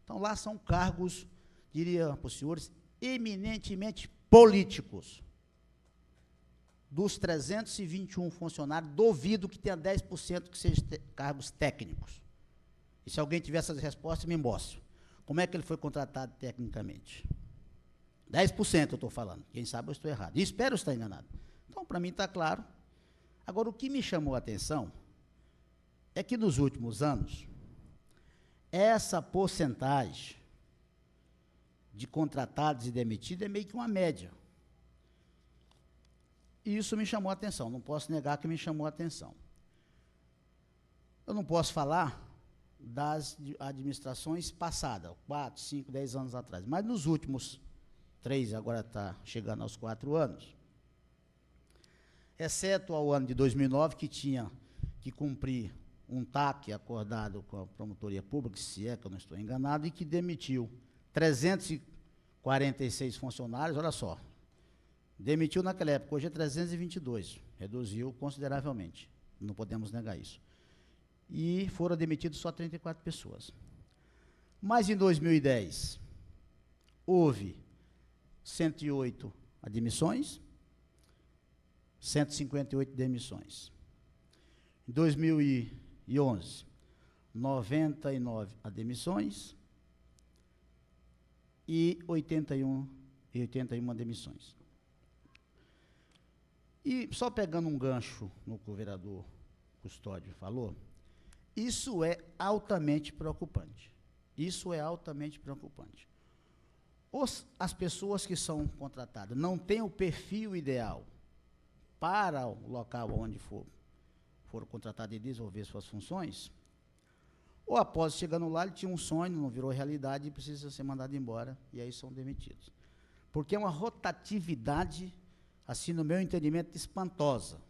Então, lá são cargos, diria para os senhores, eminentemente políticos. dos 321 funcionários, duvido que tenha 10% que sejam cargos técnicos. E se alguém tiver essas respostas, me mostre. Como é que ele foi contratado tecnicamente? 10% eu estou falando. Quem sabe eu estou errado. E espero estar enganado. Então, para mim está claro. Agora, o que me chamou a atenção é que nos últimos anos, essa porcentagem de contratados e demitidos é meio que uma média. E isso me chamou a atenção, não posso negar que me chamou a atenção. Eu não posso falar das administrações passadas, 4, 5, 10 anos atrás, mas nos últimos 3, agora está chegando aos 4 anos, exceto ao ano de 2009, que tinha que cumprir um TAC acordado com a promotoria pública, se é que eu não estou enganado, e que demitiu 346 funcionários, olha só, demitiu naquela época, hoje é 322, reduziu consideravelmente, não podemos negar isso. E foram demitidos só 34 pessoas. Mas em 2010, houve 108 admissões, 158 demissões. Em 2011, 99 admissões e 81 demissões. E só pegando um gancho no que o vereador Custódio falou, isso é altamente preocupante. Isso é altamente preocupante. As pessoas que são contratadas não têm o perfil ideal para o local onde foram contratados e desenvolver suas funções, ou após chegando lá, ele tinha um sonho, não virou realidade e precisa ser mandado embora, e aí são demitidos. Porque é uma rotatividade, assim, no meu entendimento, espantosa.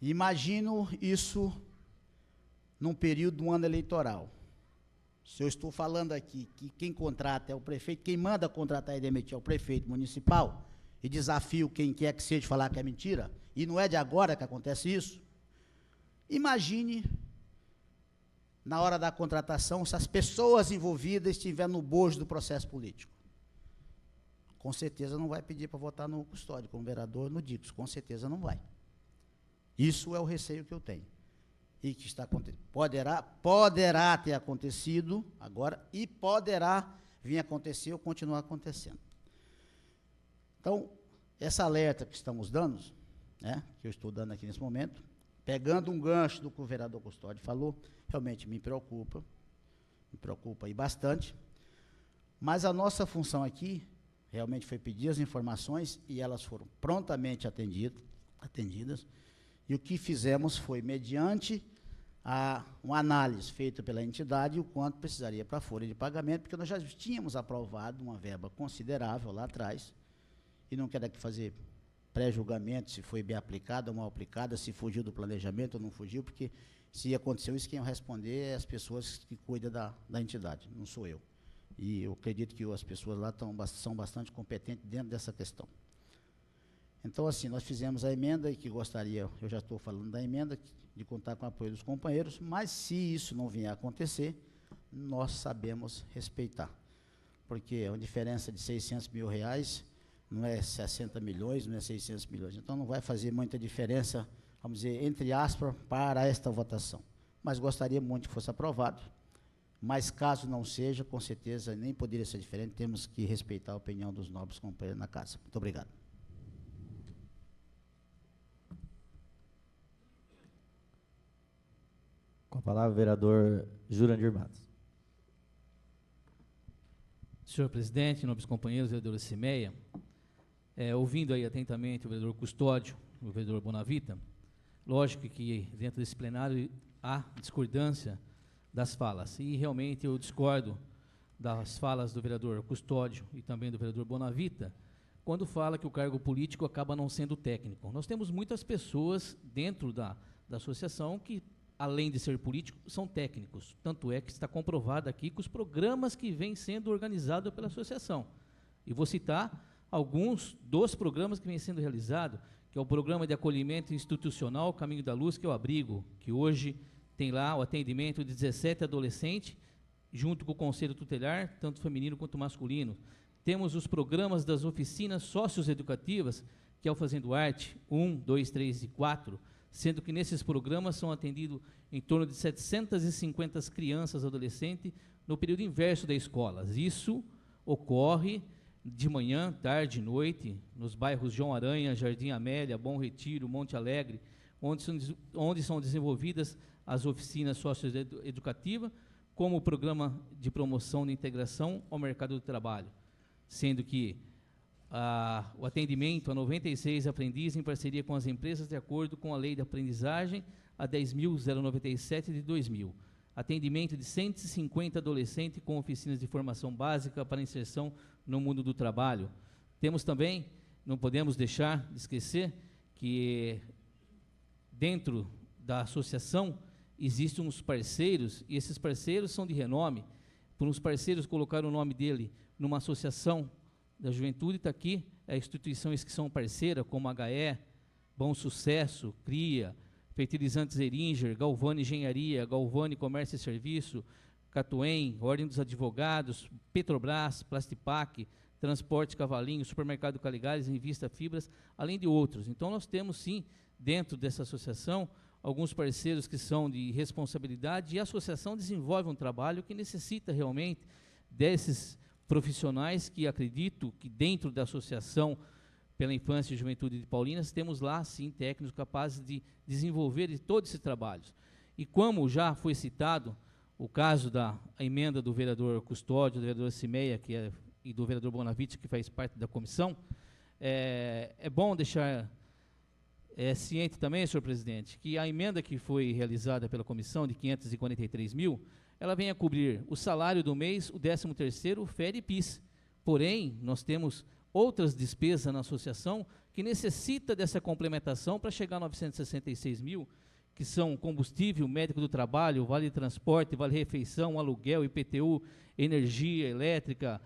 Imagino isso num período do ano eleitoral. Se eu estou falando aqui que quem contrata é o prefeito, quem manda contratar e demitir é o prefeito municipal, e desafio quem quer que seja falar que é mentira, e não é de agora que acontece isso, imagine, na hora da contratação, se as pessoas envolvidas estiverem no bojo do processo político. Com certeza não vai pedir para votar no Custódio, como vereador no Dicos, com certeza não vai. Isso é o receio que eu tenho. E que está acontecendo. Poderá ter acontecido agora e poderá vir a acontecer ou continuar acontecendo. Então, essa alerta que estamos dando, né, que eu estou dando aqui nesse momento, pegando um gancho do que o vereador Custódio falou, realmente me preocupa e bastante, mas a nossa função aqui realmente foi pedir as informações e elas foram prontamente atendidas, e o que fizemos foi, mediante uma análise feita pela entidade, o quanto precisaria para a folha de pagamento, porque nós já tínhamos aprovado uma verba considerável lá atrás, e não quero aqui fazer pré-julgamento se foi bem aplicada ou mal aplicada, se fugiu do planejamento ou não fugiu, porque se aconteceu isso, quem vai responder é as pessoas que cuidam da entidade, não sou eu. E eu acredito que as pessoas lá são bastante competentes dentro dessa questão. Então, assim, nós fizemos a emenda e que gostaria, eu já estou falando da emenda, de contar com o apoio dos companheiros, mas se isso não vier a acontecer, nós sabemos respeitar. Porque é uma diferença de R$600 mil, não é 60 milhões, não é 600 milhões. Então, não vai fazer muita diferença, vamos dizer, entre aspas, para esta votação. Mas gostaria muito que fosse aprovado. Mas, caso não seja, com certeza, nem poderia ser diferente, temos que respeitar a opinião dos nobres companheiros na casa. Muito obrigado. Com a palavra, o vereador Jurandir Matos. Senhor presidente, nobres companheiros, vereador Cimeia, ouvindo aí atentamente o vereador Custódio, o vereador Bonavita, lógico que dentro desse plenário há discordância das falas, e realmente eu discordo das falas do vereador Custódio e também do vereador Bonavita, quando fala que o cargo político acaba não sendo técnico. Nós temos muitas pessoas dentro da associação que, além de ser político, são técnicos. Tanto é que está comprovado aqui com os programas que vêm sendo organizados pela associação. E vou citar alguns dos programas que vêm sendo realizados, que é o programa de acolhimento institucional Caminho da Luz, que é o abrigo, que hoje tem lá o atendimento de 17 adolescentes, junto com o Conselho Tutelar, tanto feminino quanto masculino. Temos os programas das oficinas socioeducativas, que é o Fazendo Arte 1, 2, 3 e 4, sendo que nesses programas são atendidos em torno de 750 crianças e adolescentes no período inverso da escola. Isso ocorre de manhã, tarde e noite, nos bairros João Aranha, Jardim Amélia, Bom Retiro, Monte Alegre, onde são desenvolvidas as oficinas socioeducativas, como o programa de promoção de integração ao mercado do trabalho, sendo que o atendimento a 96 aprendizes em parceria com as empresas de acordo com a Lei de Aprendizagem, a 10.097 de 2000. Atendimento de 150 adolescentes com oficinas de formação básica para inserção no mundo do trabalho. Temos também, não podemos deixar de esquecer, que dentro da associação existem uns parceiros, e esses parceiros são de renome. Por uns parceiros colocaram o nome dele numa associação da juventude, está aqui, instituições que são parceiras, como a HE, Bom Sucesso, CRIA, Fertilizantes Eringer, Galvani Engenharia, Galvani Comércio e Serviço, Catuem, Ordem dos Advogados, Petrobras, Plastipac, Transporte Cavalinho, Supermercado Caligares, Invista Fibras, além de outros. Então, nós temos, sim, dentro dessa associação, alguns parceiros que são de responsabilidade, e a associação desenvolve um trabalho que necessita realmente desses profissionais, que acredito que dentro da Associação pela Infância e Juventude de Paulinas, temos lá, sim, técnicos capazes de desenvolver todos esses trabalhos. E como já foi citado o caso da emenda do vereador Custódio, do vereador Cimeia, e do vereador Bonavite, que faz parte da comissão, é bom deixar ciente também, senhor presidente, que a emenda que foi realizada pela comissão de 543 mil, ela vem a cobrir o salário do mês, o 13º, o FER e PIS. Porém, nós temos outras despesas na associação que necessita dessa complementação para chegar a 966 mil, que são combustível, médico do trabalho, vale de transporte, vale refeição, aluguel, IPTU, energia elétrica,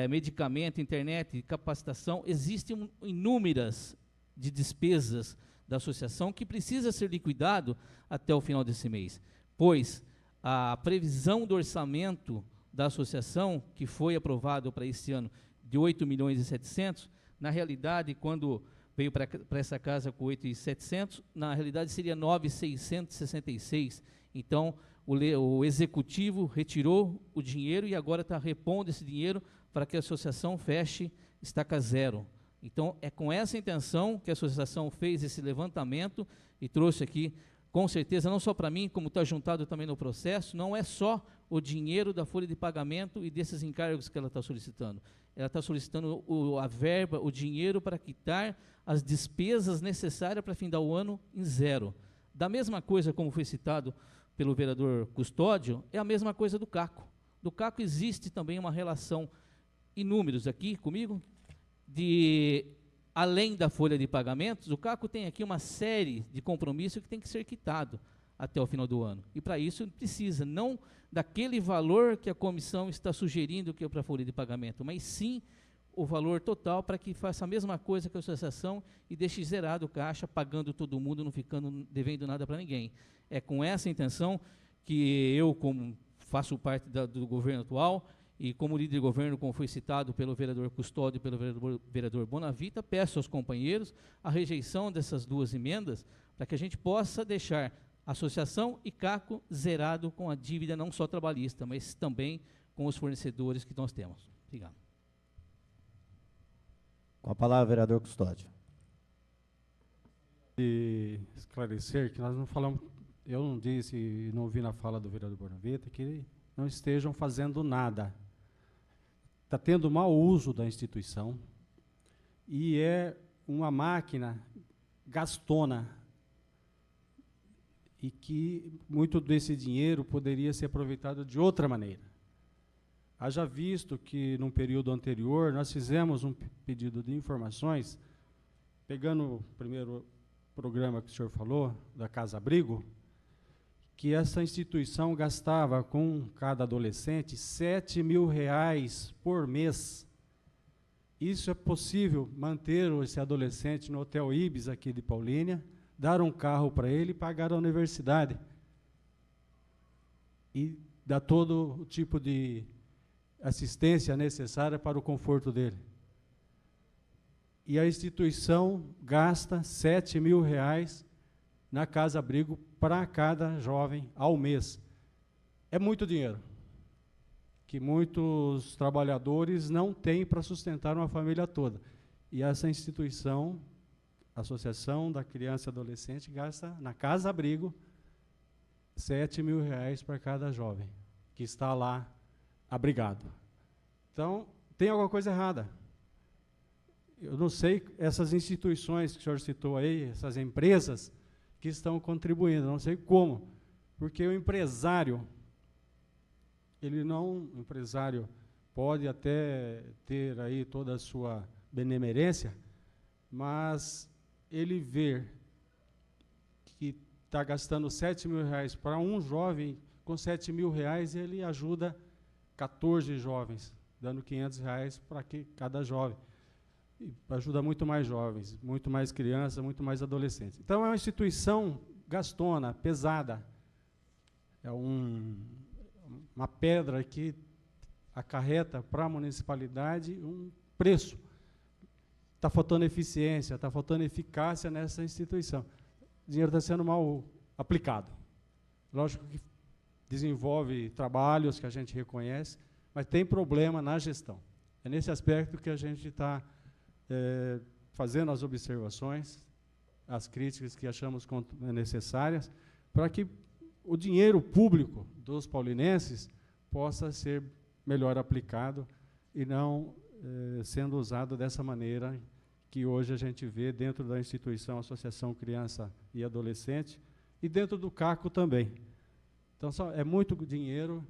medicamento, internet, capacitação. Existem inúmeras de despesas da associação que precisa ser liquidado até o final desse mês, pois a previsão do orçamento da associação, que foi aprovado para esse ano, de 8.700.000, na realidade, quando veio para essa casa com 8.700.000, na realidade seria 9.666. Então, o executivo retirou o dinheiro e agora está repondo esse dinheiro para que a associação feche estaca zero. Então, é com essa intenção que a associação fez esse levantamento e trouxe aqui, com certeza, não só para mim, como está juntado também no processo, não é só o dinheiro da folha de pagamento e desses encargos que ela está solicitando. Ela está solicitando a verba, o dinheiro para quitar as despesas necessárias para findar o ano em zero. Da mesma coisa, como foi citado pelo vereador Custódio, é a mesma coisa do CACO. Do CACO existe também uma relação, em números aqui comigo, além da folha de pagamentos, o CACO tem aqui uma série de compromissos que tem que ser quitado até o final do ano. E para isso precisa não daquele valor que a comissão está sugerindo que é para a folha de pagamento, mas sim o valor total para que faça a mesma coisa que a associação e deixe zerado o caixa, pagando todo mundo, não ficando devendo nada para ninguém. É com essa intenção que eu, como faço parte do governo atual, e como líder de governo, como foi citado pelo vereador Custódio e pelo vereador Bonavita, peço aos companheiros a rejeição dessas duas emendas, para que a gente possa deixar associação e CACO zerado com a dívida não só trabalhista, mas também com os fornecedores que nós temos. Obrigado. Com a palavra, vereador Custódio. E esclarecer que nós não falamos, eu não disse e não ouvi na fala do vereador Bonavita que não estejam fazendo nada. Está tendo mau uso da instituição e é uma máquina gastona e que muito desse dinheiro poderia ser aproveitado de outra maneira. Haja visto que, num período anterior, nós fizemos um pedido de informações, pegando o primeiro programa que o senhor falou, da Casa Abrigo, que essa instituição gastava com cada adolescente R$7.000 por mês. Isso é possível manter esse adolescente no Hotel Ibis aqui de Paulínia, dar um carro para ele e pagar a universidade. E dar todo o tipo de assistência necessária para o conforto dele. e a instituição gasta R$ 7.000 na casa-abrigo para cada jovem ao mês. É muito dinheiro, que muitos trabalhadores não têm para sustentar uma família toda. E essa instituição, a Associação da Criança e Adolescente, gasta na casa-abrigo R$ 7.000 para cada jovem que está lá abrigado. Então, tem alguma coisa errada. Eu não sei, essas instituições que o senhor citou aí, essas empresas que estão contribuindo, não sei como, porque o empresário, o empresário pode até ter aí toda a sua benemerência, mas ele ver que está gastando R$ 7.000 para um jovem, com R$ 7.000 ele ajuda 14 jovens, dando R$ 500 para cada jovem. E ajuda muito mais jovens, muito mais crianças, muito mais adolescentes. Então, é uma instituição gastona, pesada. É uma pedra que acarreta para a municipalidade um preço. Está faltando eficiência, está faltando eficácia nessa instituição. O dinheiro está sendo mal aplicado. Lógico que desenvolve trabalhos que a gente reconhece, mas tem problema na gestão. É nesse aspecto que a gente está fazendo as observações, as críticas que achamos necessárias, para que o dinheiro público dos paulinenses possa ser melhor aplicado e não sendo usado dessa maneira que hoje a gente vê dentro da instituição Associação Criança e Adolescente e dentro do CACO também. Então, é muito dinheiro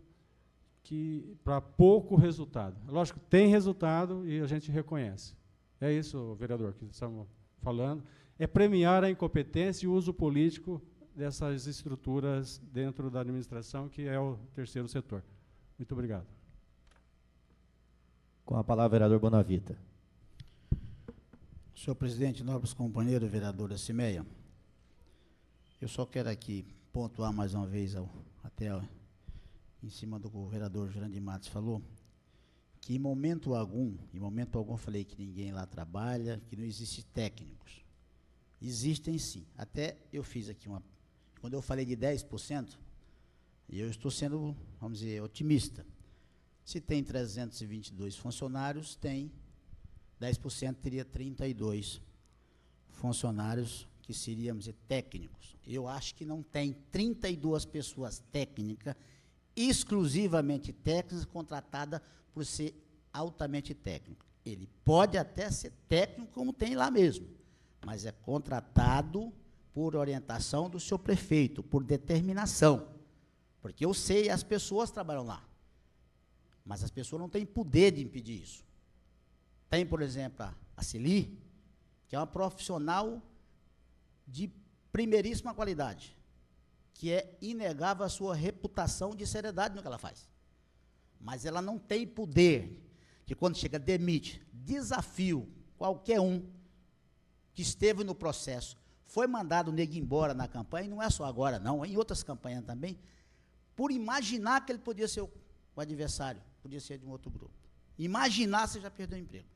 para pouco resultado. Lógico, tem resultado e a gente reconhece. É isso, vereador, que estamos falando. É premiar a incompetência e o uso político dessas estruturas dentro da administração, que é o terceiro setor. Muito obrigado. Com a palavra, vereador Bonavita. Senhor presidente, nobres companheiros, vereadora Cimeia, eu só quero aqui pontuar mais uma vez, em cima do que o vereador Jurandir Matos falou, que em momento algum eu falei que ninguém lá trabalha, que não existe técnicos. Existem sim. Até eu fiz aqui quando eu falei de 10%, e eu estou sendo, vamos dizer, otimista. Se tem 322 funcionários, 10% teria 32 funcionários que seríamos técnicos. Eu acho que não tem 32 pessoas técnicas, exclusivamente técnicas, contratadas por ser altamente técnico. Ele pode até ser técnico, como tem lá mesmo, mas é contratado por orientação do seu prefeito, por determinação. Porque eu sei, as pessoas trabalham lá, mas as pessoas não têm poder de impedir isso. Tem, por exemplo, a Celi, que é uma profissional de primeiríssima qualidade, que é inegável a sua reputação de seriedade no que ela faz. Mas ela não tem poder, que quando chega, demite, desafio qualquer um que esteve no processo, foi mandado o nego embora na campanha, e não é só agora não, em outras campanhas também, por imaginar que ele podia ser o adversário, podia ser de um outro grupo. Imaginar, você já perdeu o emprego.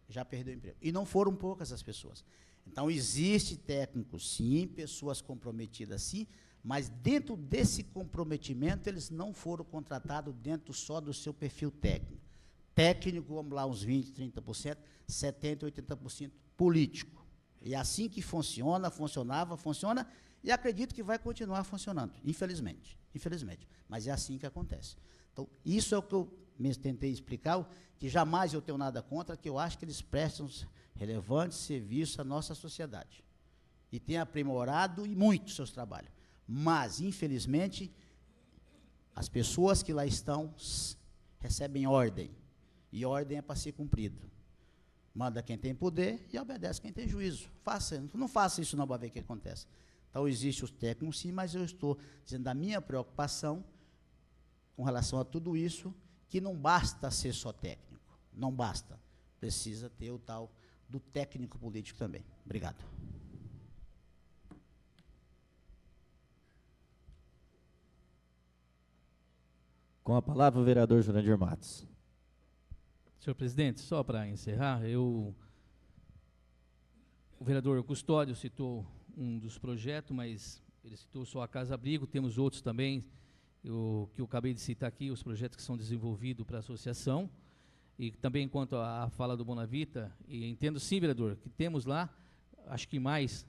Já perdeu o emprego. E não foram poucas as pessoas. Então, existe técnicos, sim, pessoas comprometidas, sim, mas dentro desse comprometimento, eles não foram contratados dentro só do seu perfil técnico. Técnico, vamos lá, uns 20%, 30%, 70%, 80% político. E assim que funcionava, funciona, e acredito que vai continuar funcionando, infelizmente. Mas é assim que acontece. Então, isso é o que eu tentei explicar, que jamais eu tenho nada contra, que eu acho que eles prestam relevantes serviços à nossa sociedade. E têm aprimorado e muito seus trabalhos. Mas, infelizmente, as pessoas que lá estão recebem ordem. E ordem é para ser cumprida. Manda quem tem poder e obedece quem tem juízo. Não faça isso não para ver o que acontece. Então, existe os técnicos, sim, mas eu estou dizendo da minha preocupação com relação a tudo isso, que não basta ser só técnico. Não basta. Precisa ter o tal do técnico político também. Obrigado. Com a palavra, o vereador Jurandir Matos. Senhor presidente, só para encerrar, eu O vereador Custódio citou um dos projetos, mas ele citou só a Casa Abrigo, temos outros também, que eu acabei de citar aqui, os projetos que são desenvolvidos para a associação. E também quanto à fala do Bonavita, e entendo sim, vereador, que temos lá, acho que mais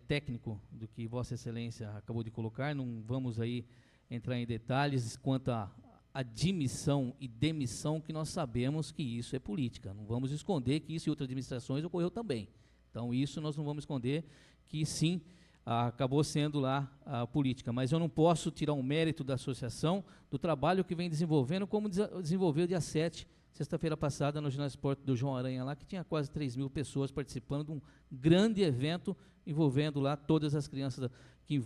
técnico do que Vossa Excelência acabou de colocar, não vamos aí entrar em detalhes quanto à admissão e demissão, que nós sabemos que isso é política, não vamos esconder que isso em outras administrações ocorreu também. Então isso nós não vamos esconder, que sim, acabou sendo lá a política, mas eu não posso tirar um mérito da associação, do trabalho que vem desenvolvendo, como desenvolveu dia 7, sexta-feira passada, no ginásio esporte do João Aranha lá, que tinha quase 3.000 pessoas participando de um grande evento, envolvendo lá todas as crianças que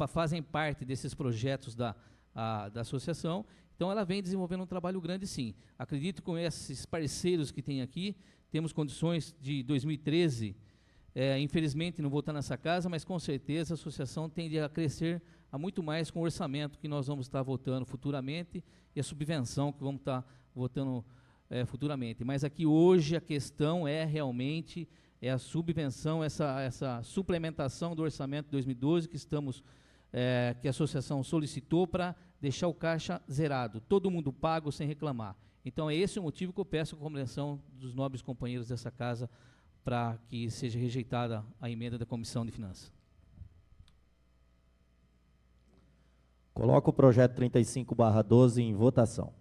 fazem parte desses projetos da associação. Então ela vem desenvolvendo um trabalho grande, sim. Acredito que com esses parceiros que tem aqui, temos condições de 2013, infelizmente não vou estar nessa casa, mas com certeza a associação tende a crescer a muito mais com o orçamento que nós vamos estar votando futuramente e a subvenção que vamos estar votando futuramente. Mas aqui hoje a questão é realmente a subvenção, essa suplementação do orçamento de 2012 que a associação solicitou para deixar o caixa zerado, todo mundo pago sem reclamar. Então é esse o motivo que eu peço a compreensão dos nobres companheiros dessa casa para que seja rejeitada a emenda da Comissão de Finanças. Coloco o projeto 35/12 em votação.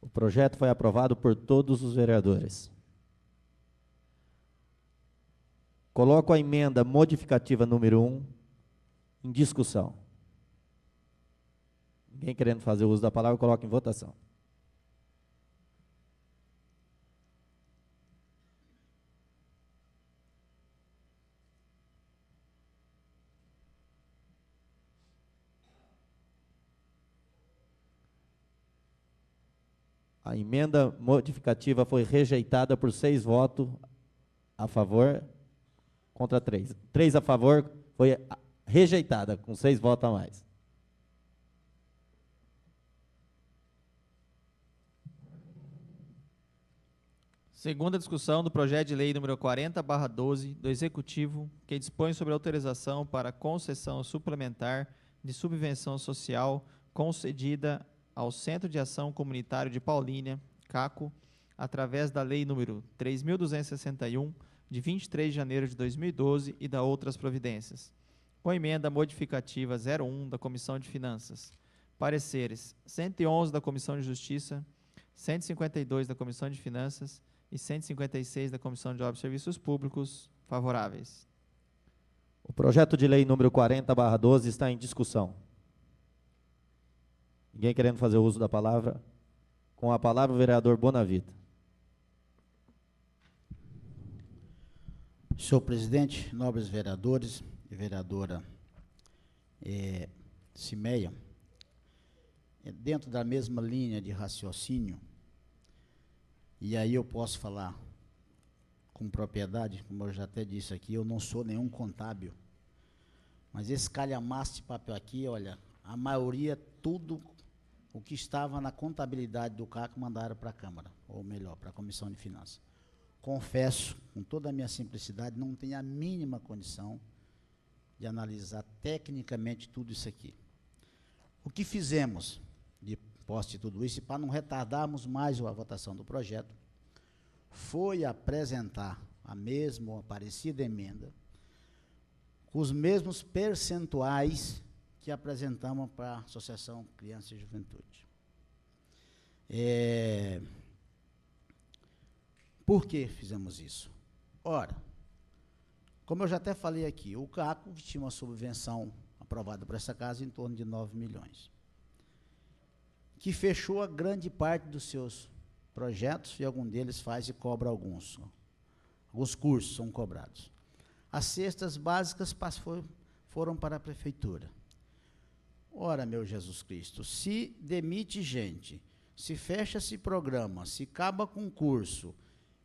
O projeto foi aprovado por todos os vereadores. Coloco a emenda modificativa número 1 em discussão. Ninguém querendo fazer uso da palavra, coloco em votação. A emenda modificativa foi rejeitada por 6 votos a favor, contra 3. 3 a favor, foi rejeitada, com 6 votos a mais. Segunda discussão do projeto de lei número 40/12 do Executivo, que dispõe sobre autorização para concessão suplementar de subvenção social concedida ao Centro de Ação Comunitário de Paulínia, CACO, através da Lei número 3.261, de 23 de janeiro de 2012 e da outras providências. Com emenda modificativa 01 da Comissão de Finanças. Pareceres 111 da Comissão de Justiça, 152 da Comissão de Finanças e 156 da Comissão de Obras e Serviços Públicos, favoráveis. O projeto de lei número 40/12 está em discussão. Ninguém querendo fazer uso da palavra? Com a palavra o vereador Bonavita. Senhor presidente, nobres vereadores e vereadora Cimeia, dentro da mesma linha de raciocínio, e aí eu posso falar com propriedade, como eu já até disse aqui, eu não sou nenhum contábil, mas esse calhamaço de papel aqui, olha, a maioria, tudo o que estava na contabilidade do CAC mandaram para a Câmara, ou melhor, para a Comissão de Finanças. Confesso, com toda a minha simplicidade, não tenho a mínima condição de analisar tecnicamente tudo isso aqui. O que fizemos, de posse de tudo isso, e para não retardarmos mais a votação do projeto, foi apresentar a mesma ou a parecida emenda, com os mesmos percentuais que apresentamos para a Associação Criança e Juventude. Por que fizemos isso? Ora, como eu já até falei aqui, o CACO tinha uma subvenção aprovada por essa casa em torno de 9 milhões, que fechou a grande parte dos seus projetos, e algum deles faz e cobra alguns. Alguns cursos são cobrados. As cestas básicas foram para a prefeitura. Ora, meu Jesus Cristo, se demite gente, se fecha esse programa, se acaba com curso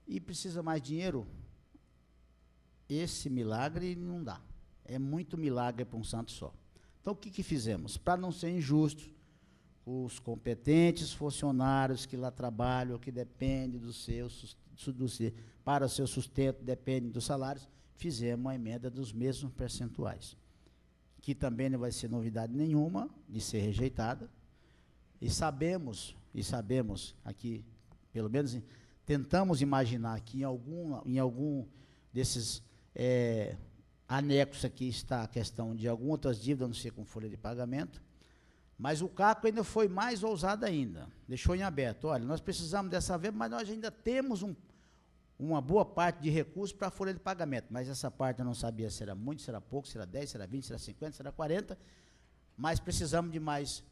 e precisa mais dinheiro, esse milagre não dá. É muito milagre para um santo só. Então, o que fizemos? Para não ser injusto, os competentes funcionários que lá trabalham, que dependem para o seu sustento, dependem dos salários, fizemos uma emenda dos mesmos percentuais, que também não vai ser novidade nenhuma de ser rejeitada, e sabemos aqui, pelo menos tentamos imaginar que em algum desses anexos aqui está a questão de algumas outras dívidas, não sei, com folha de pagamento, mas o CACO ainda foi mais ousado ainda, deixou em aberto. Olha, nós precisamos dessa verba, mas nós ainda temos uma boa parte de recursos para a folha de pagamento, mas essa parte eu não sabia se era muito, se era pouco, se era 10, se era 20, se era 50, se era 40, mas precisamos de mais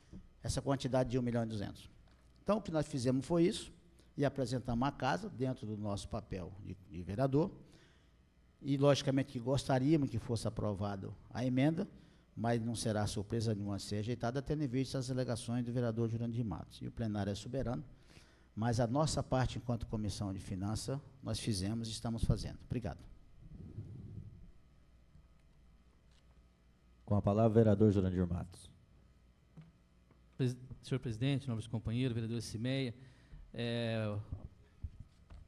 essa quantidade de 1.200.000. Então, o que nós fizemos foi isso, e apresentamos à casa, dentro do nosso papel de vereador, e, logicamente, que gostaríamos que fosse aprovado a emenda, mas não será surpresa nenhuma ser rejeitada, tendo em vista as alegações do vereador Jurandir Matos. E o plenário é soberano, mas a nossa parte, enquanto Comissão de Finanças, nós fizemos e estamos fazendo. Obrigado. Com a palavra, o vereador Jurandir Matos. Senhor presidente, nobres companheiros, vereador Cimeia,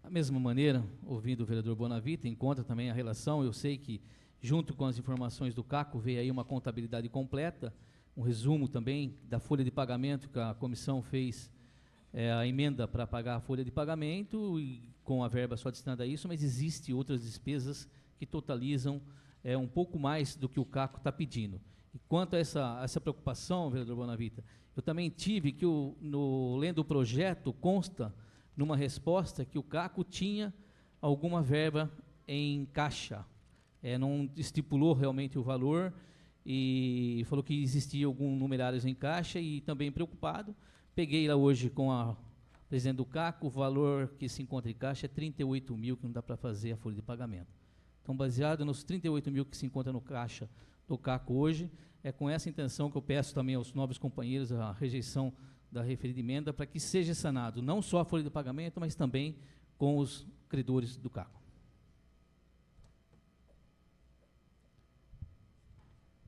da mesma maneira, ouvindo o vereador Bonavita, encontra também a relação, eu sei que, junto com as informações do CACO, veio aí uma contabilidade completa, um resumo também da folha de pagamento que a comissão fez, a emenda para pagar a folha de pagamento, e com a verba só destinada a isso, mas existem outras despesas que totalizam um pouco mais do que o CACO está pedindo. E quanto a essa preocupação, vereador Bonavita, eu também tive que, lendo o projeto, consta numa resposta que o CACO tinha alguma verba em caixa. Não estipulou realmente o valor e falou que existia algum numerários em caixa, e também preocupado, peguei lá hoje com a presidente do CACO, o valor que se encontra em caixa é 38.000, que não dá para fazer a folha de pagamento. Então, baseado nos 38.000 que se encontra no caixa do CACO hoje, é com essa intenção que eu peço também aos nobres companheiros a rejeição da referida emenda, para que seja sanado não só a folha de pagamento, mas também com os credores do CACO.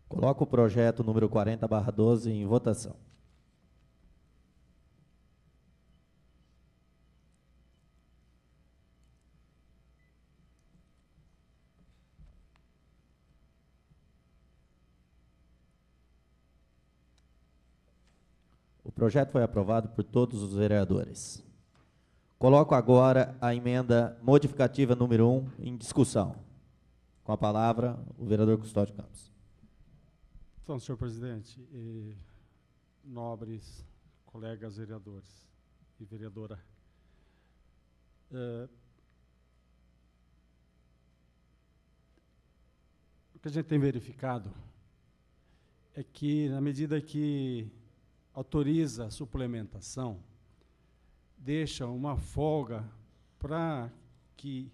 Coloco o projeto número 40/12 em votação. O projeto foi aprovado por todos os vereadores. Coloco agora a emenda modificativa número 1 em discussão. Com a palavra, o vereador Custódio Campos. Então, senhor presidente, nobres colegas vereadores e vereadora, o que a gente tem verificado é que, na medida que autoriza a suplementação, deixa uma folga para que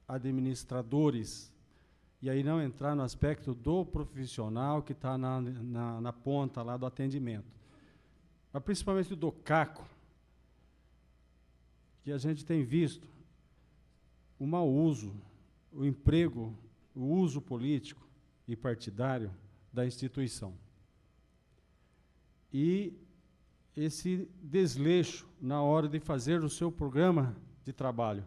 administradores, e aí não entrar no aspecto do profissional que está na ponta lá do atendimento, mas principalmente do CACO, que a gente tem visto o mau uso, o emprego, o uso político e partidário da instituição. E esse desleixo na hora de fazer o seu programa de trabalho.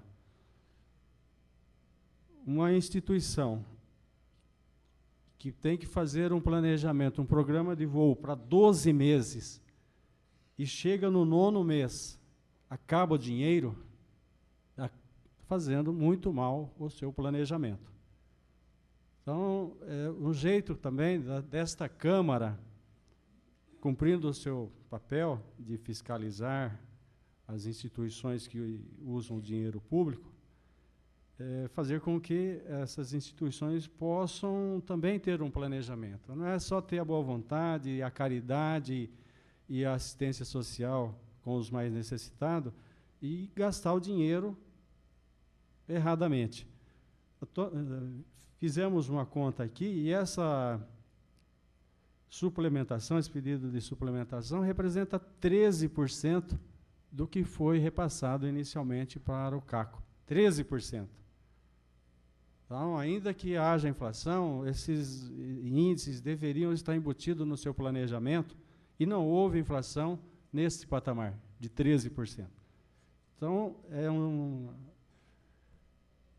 Uma instituição que tem que fazer um planejamento, um programa de voo para 12 meses, e chega no 9º mês, acaba o dinheiro, fazendo muito mal o seu planejamento. Então, um jeito também desta Câmara, cumprindo o seu papel de fiscalizar as instituições que usam o dinheiro público, fazer com que essas instituições possam também ter um planejamento. Não é só ter a boa vontade, a caridade e a assistência social com os mais necessitados e gastar o dinheiro erradamente. Fizemos uma conta aqui e essa suplementação, esse pedido de suplementação, representa 13% do que foi repassado inicialmente para o CACO. 13%. Então, ainda que haja inflação, esses índices deveriam estar embutidos no seu planejamento e não houve inflação nesse patamar de 13%. Então,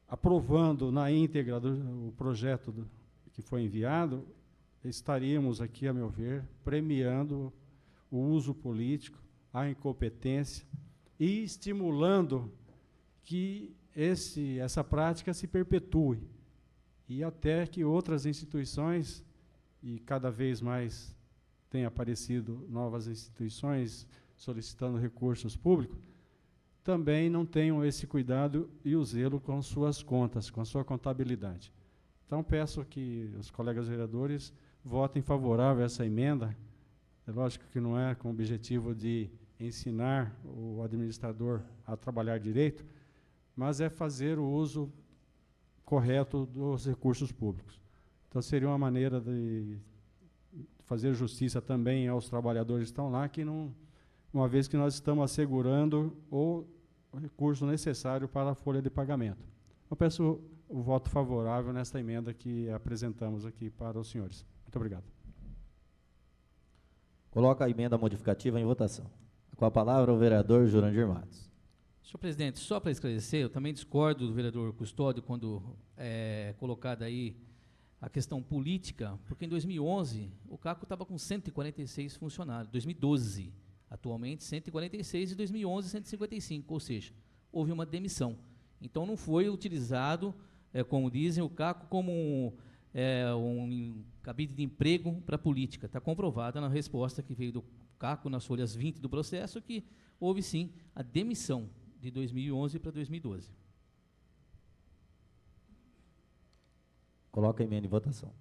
aprovando na íntegra o projeto que foi enviado, estaríamos aqui, a meu ver, premiando o uso político, a incompetência e estimulando que essa prática se perpetue e até que outras instituições, e cada vez mais tem aparecido novas instituições solicitando recursos públicos, também não tenham esse cuidado e o zelo com suas contas, com a sua contabilidade. Então, peço que os colegas vereadores votem favorável a essa emenda. É lógico que não é com o objetivo de ensinar o administrador a trabalhar direito, mas é fazer o uso correto dos recursos públicos. Então, seria uma maneira de fazer justiça também aos trabalhadores que estão lá, que não, uma vez que nós estamos assegurando o recurso necessário para a folha de pagamento. Eu peço o voto favorável nesta emenda que apresentamos aqui para os senhores. Muito obrigado. Coloca a emenda modificativa em votação. Com a palavra o vereador Jurandir Matos. Senhor presidente, só para esclarecer, eu também discordo do vereador Custódio quando é colocada aí a questão política, porque em 2011 o CACO estava com 146 funcionários, 2012, atualmente 146 e 2011 155, ou seja, houve uma demissão. Então não foi utilizado, como dizem, o CACO como um cabide de emprego para a política. Está comprovada na resposta que veio do CACO nas folhas 20 do processo que houve sim a demissão de 2011 para 2012. Coloca a emenda em votação.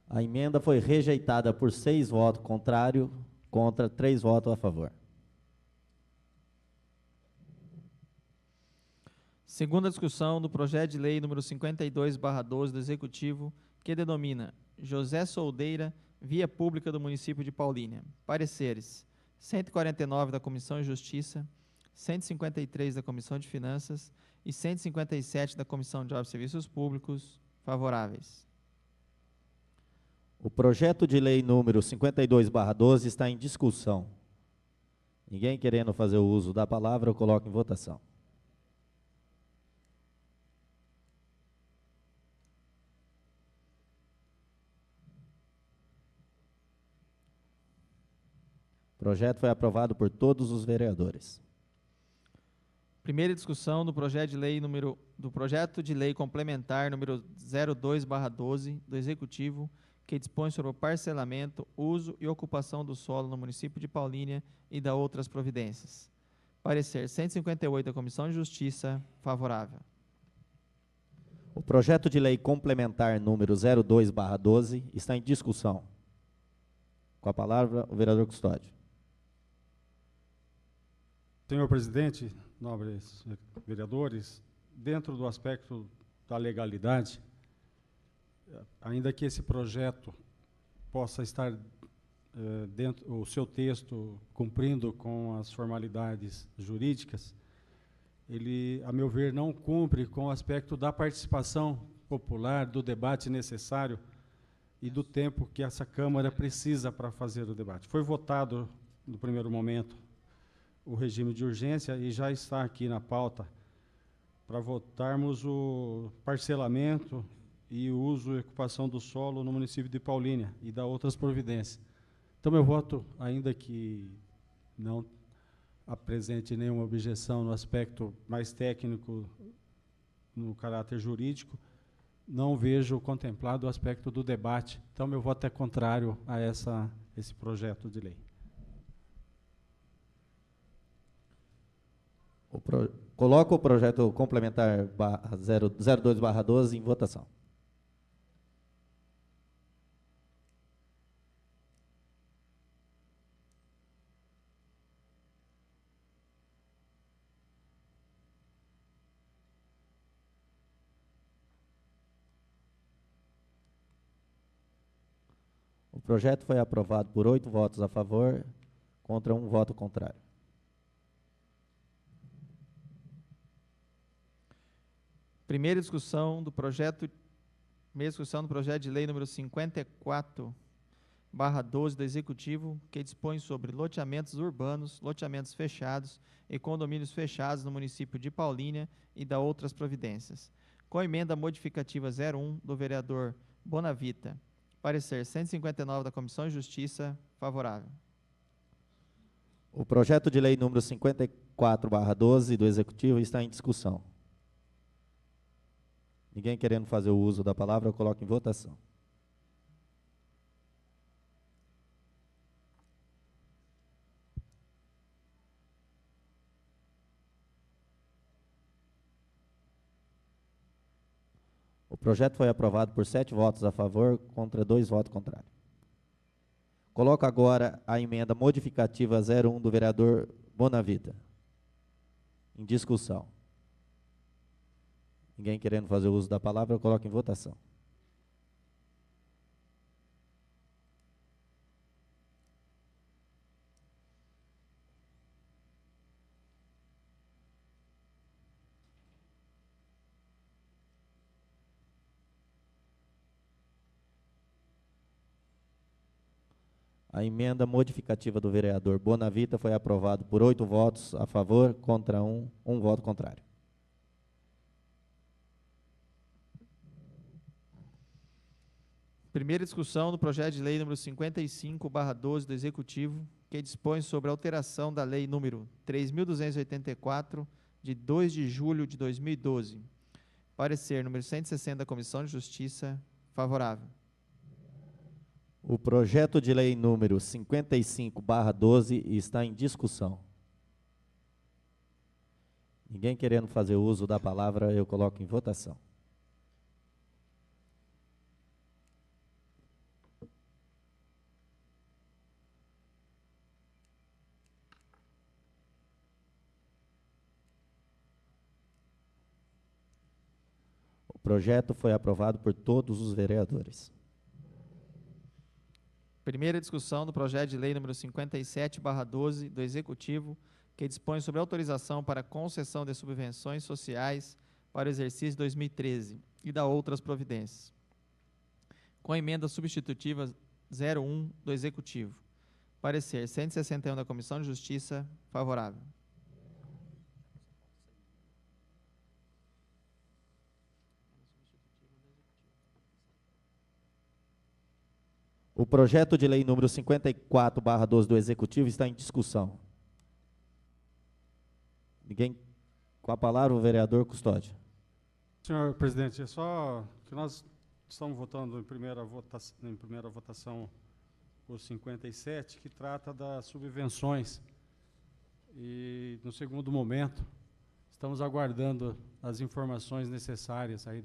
A emenda foi rejeitada por 6 votos contrários contra 3 votos a favor. Segunda discussão do projeto de lei número 52/12 do Executivo, que denomina José Soldeira, via pública do município de Paulínia. Pareceres: 149 da Comissão de Justiça, 153 da Comissão de Finanças e 157 da Comissão de Obras e Serviços Públicos. Favoráveis. O projeto de lei número 52/12 está em discussão. Ninguém querendo fazer o uso da palavra, eu coloco em votação. O projeto foi aprovado por todos os vereadores. Primeira discussão do projeto de lei complementar número 02/12 do Executivo, que dispõe sobre o parcelamento, uso e ocupação do solo no município de Paulínia e da outras providências. Parecer 158 da Comissão de Justiça, favorável. O projeto de lei complementar número 02/12 está em discussão. Com a palavra, o vereador Custódio. Senhor presidente, nobres vereadores, dentro do aspecto da legalidade, ainda que esse projeto possa estar dentro o seu texto cumprindo com as formalidades jurídicas, ele, a meu ver, não cumpre com o aspecto da participação popular, do debate necessário e do tempo que essa Câmara precisa para fazer o debate. Foi votado, no primeiro momento, o regime de urgência e já está aqui na pauta para votarmos o parcelamento e o uso e ocupação do solo no município de Paulínia e da outras providências. Então, meu voto, ainda que não apresente nenhuma objeção no aspecto mais técnico, no caráter jurídico, não vejo contemplado o aspecto do debate. Então, meu voto é contrário a esse projeto de lei. Coloco o projeto complementar 02/12 em votação. O projeto foi aprovado por 8 votos a favor, contra 1 voto contrário. Primeira discussão do projeto de lei número 54/12 do Executivo, que dispõe sobre loteamentos urbanos, loteamentos fechados e condomínios fechados no município de Paulínia e da outras providências. Com a emenda modificativa 01 do vereador Bonavita. Parecer 159 da Comissão de Justiça, favorável. O projeto de lei número 54/12 do Executivo está em discussão. Ninguém querendo fazer o uso da palavra, eu coloco em votação. O projeto foi aprovado por 7 votos a favor, contra 2 votos contrários. Coloco agora a emenda modificativa 01 do vereador Bonavita. Em discussão. Ninguém querendo fazer o uso da palavra, eu coloco em votação. A emenda modificativa do vereador Bonavita foi aprovada por 8 votos a favor, contra 1 voto contrário. Primeira discussão do projeto de lei número 55/12 do Executivo, que dispõe sobre a alteração da lei número 3.284, de 2 de julho de 2012. Parecer número 160 da Comissão de Justiça, favorável. O projeto de lei número 55/12 está em discussão. Ninguém querendo fazer uso da palavra, eu coloco em votação. O projeto foi aprovado por todos os vereadores. Primeira discussão do projeto de lei número 57/12 do Executivo, que dispõe sobre autorização para concessão de subvenções sociais para o exercício 2013 e da outras providências. Com a emenda substitutiva 01 do Executivo. Parecer 161 da Comissão de Justiça, favorável. O projeto de lei número 54/12 do Executivo está em discussão. Ninguém com a palavra, o vereador Custódio. Senhor presidente, é só que nós estamos votando em primeira votação por 57, que trata das subvenções. E no segundo momento, estamos aguardando as informações necessárias aí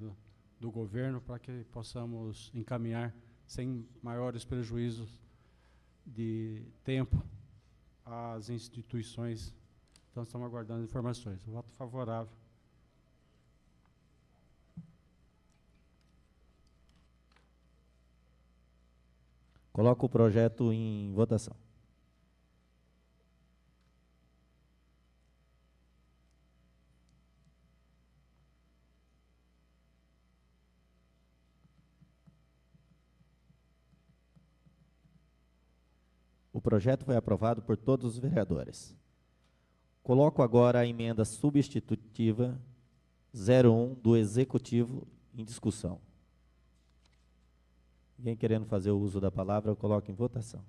do governo para que possamos encaminhar sem maiores prejuízos de tempo às instituições. Então, estamos aguardando informações. Voto favorável. Coloco o projeto em votação. O projeto foi aprovado por todos os vereadores. Coloco agora a emenda substitutiva 01 do Executivo em discussão. Ninguém querendo fazer o uso da palavra, eu coloco em votação.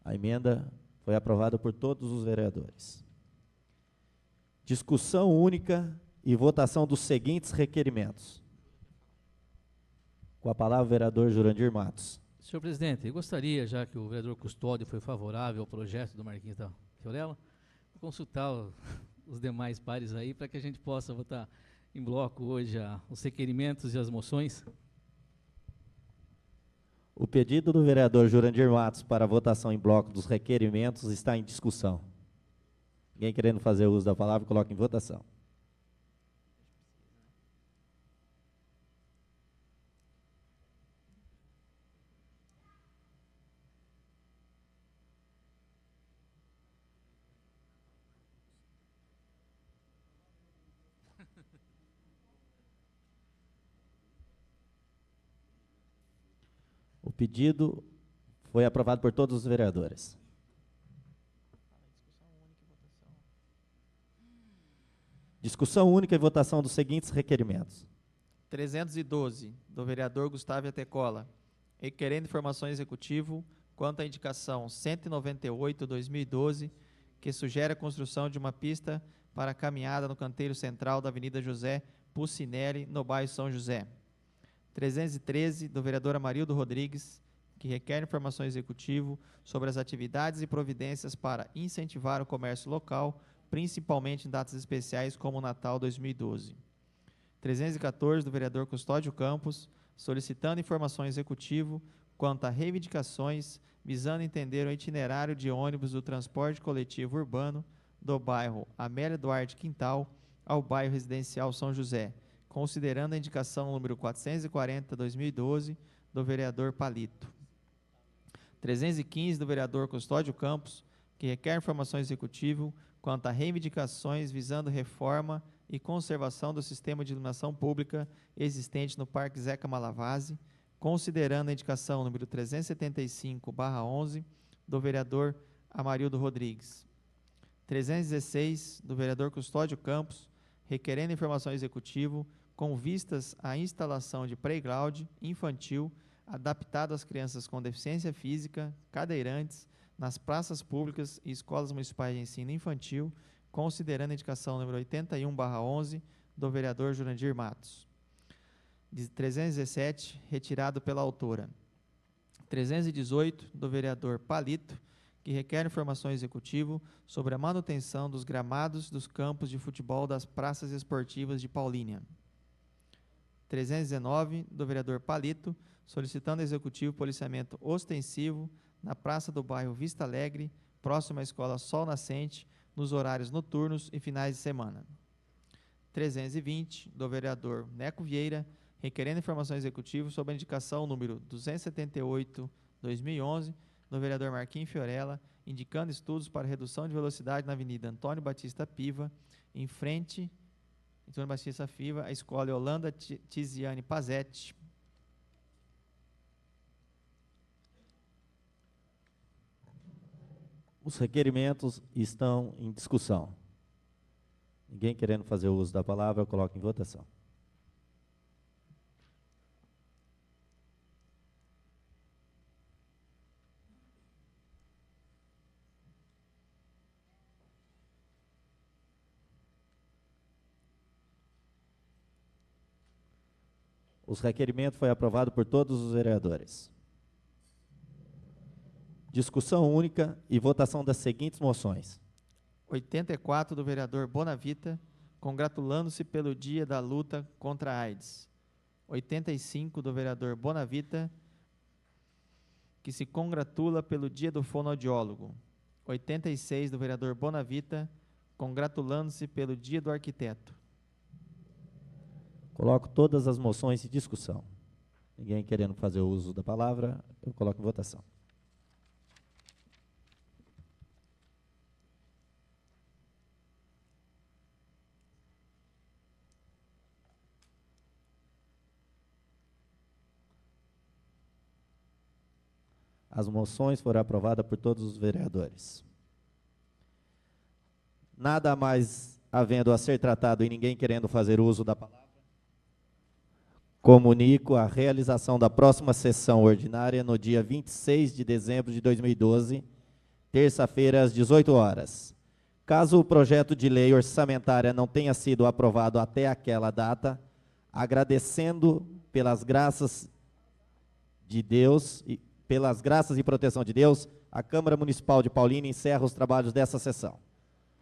A emenda foi aprovada por todos os vereadores. Discussão única e votação dos seguintes requerimentos. Com a palavra, o vereador Jurandir Matos. Senhor presidente, eu gostaria, já que o vereador Custódio foi favorável ao projeto do Marquinhos da Fiorella, consultar os demais pares aí para que a gente possa votar em bloco hoje os requerimentos e as moções. O pedido do vereador Jurandir Matos para votação em bloco dos requerimentos está em discussão. Ninguém querendo fazer uso da palavra, coloca em votação. O pedido foi aprovado por todos os vereadores. Discussão única e votação dos seguintes requerimentos. 312, do vereador Gustavo Atecola, requerendo informação executivo quanto à indicação 198/2012, que sugere a construção de uma pista para caminhada no canteiro central da Avenida José Pucinelli, no bairro São José. 313, do vereador Amarildo Rodrigues, que requer informação executivo sobre as atividades e providências para incentivar o comércio local, principalmente em datas especiais como o Natal 2012. 314, do vereador Custódio Campos, solicitando informação executivo quanto a reivindicações visando entender o itinerário de ônibus do transporte coletivo urbano do bairro Amélia Duarte Quintal ao bairro residencial São José, considerando a indicação número 440/2012 do vereador Palito. 315, do vereador Custódio Campos, que requer informação executivo quanto a reivindicações visando reforma e conservação do sistema de iluminação pública existente no Parque Zeca Malavasi, considerando a indicação número 375/11 do vereador Amarildo Rodrigues. 316, do vereador Custódio Campos, requerendo informação executivo com vistas à instalação de playground infantil adaptado às crianças com deficiência física, cadeirantes, nas praças públicas e escolas municipais de ensino infantil, considerando a indicação número 81/11 do vereador Jurandir Matos. 317, retirado pela autora. 318, do vereador Palito, que requer informação executivo sobre a manutenção dos gramados dos campos de futebol das praças esportivas de Paulínia. 319, do vereador Palito, solicitando ao executivo policiamento ostensivo na praça do bairro Vista Alegre, próximo à escola Sol Nascente, nos horários noturnos e finais de semana. 320, do vereador Neco Vieira, requerendo informação executiva sobre a indicação número 278/2011 do vereador Marquinhos Fiorella, indicando estudos para redução de velocidade na Avenida Antônio Batista Piva, em frente Antônio Batista Piva, a escola Yolanda Tiziane Pazetti. Os requerimentos estão em discussão. Ninguém querendo fazer uso da palavra, eu coloco em votação. Os requerimentos foram aprovados por todos os vereadores. Discussão única e votação das seguintes moções. 84, do vereador Bonavita, congratulando-se pelo dia da luta contra a AIDS. 85, do vereador Bonavita, que se congratula pelo dia do fonoaudiólogo. 86, do vereador Bonavita, congratulando-se pelo dia do arquiteto. Coloco todas as moções em discussão. Ninguém querendo fazer uso da palavra, eu coloco em votação. As moções foram aprovadas por todos os vereadores. Nada mais havendo a ser tratado e ninguém querendo fazer uso da palavra, comunico a realização da próxima sessão ordinária no dia 26 de dezembro de 2012, terça-feira, às 18 horas. Caso o projeto de lei orçamentária não tenha sido aprovado até aquela data, agradecendo pelas graças de Deus e pelas graças e proteção de Deus, a Câmara Municipal de Paulínia encerra os trabalhos dessa sessão.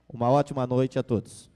Uma ótima noite a todos.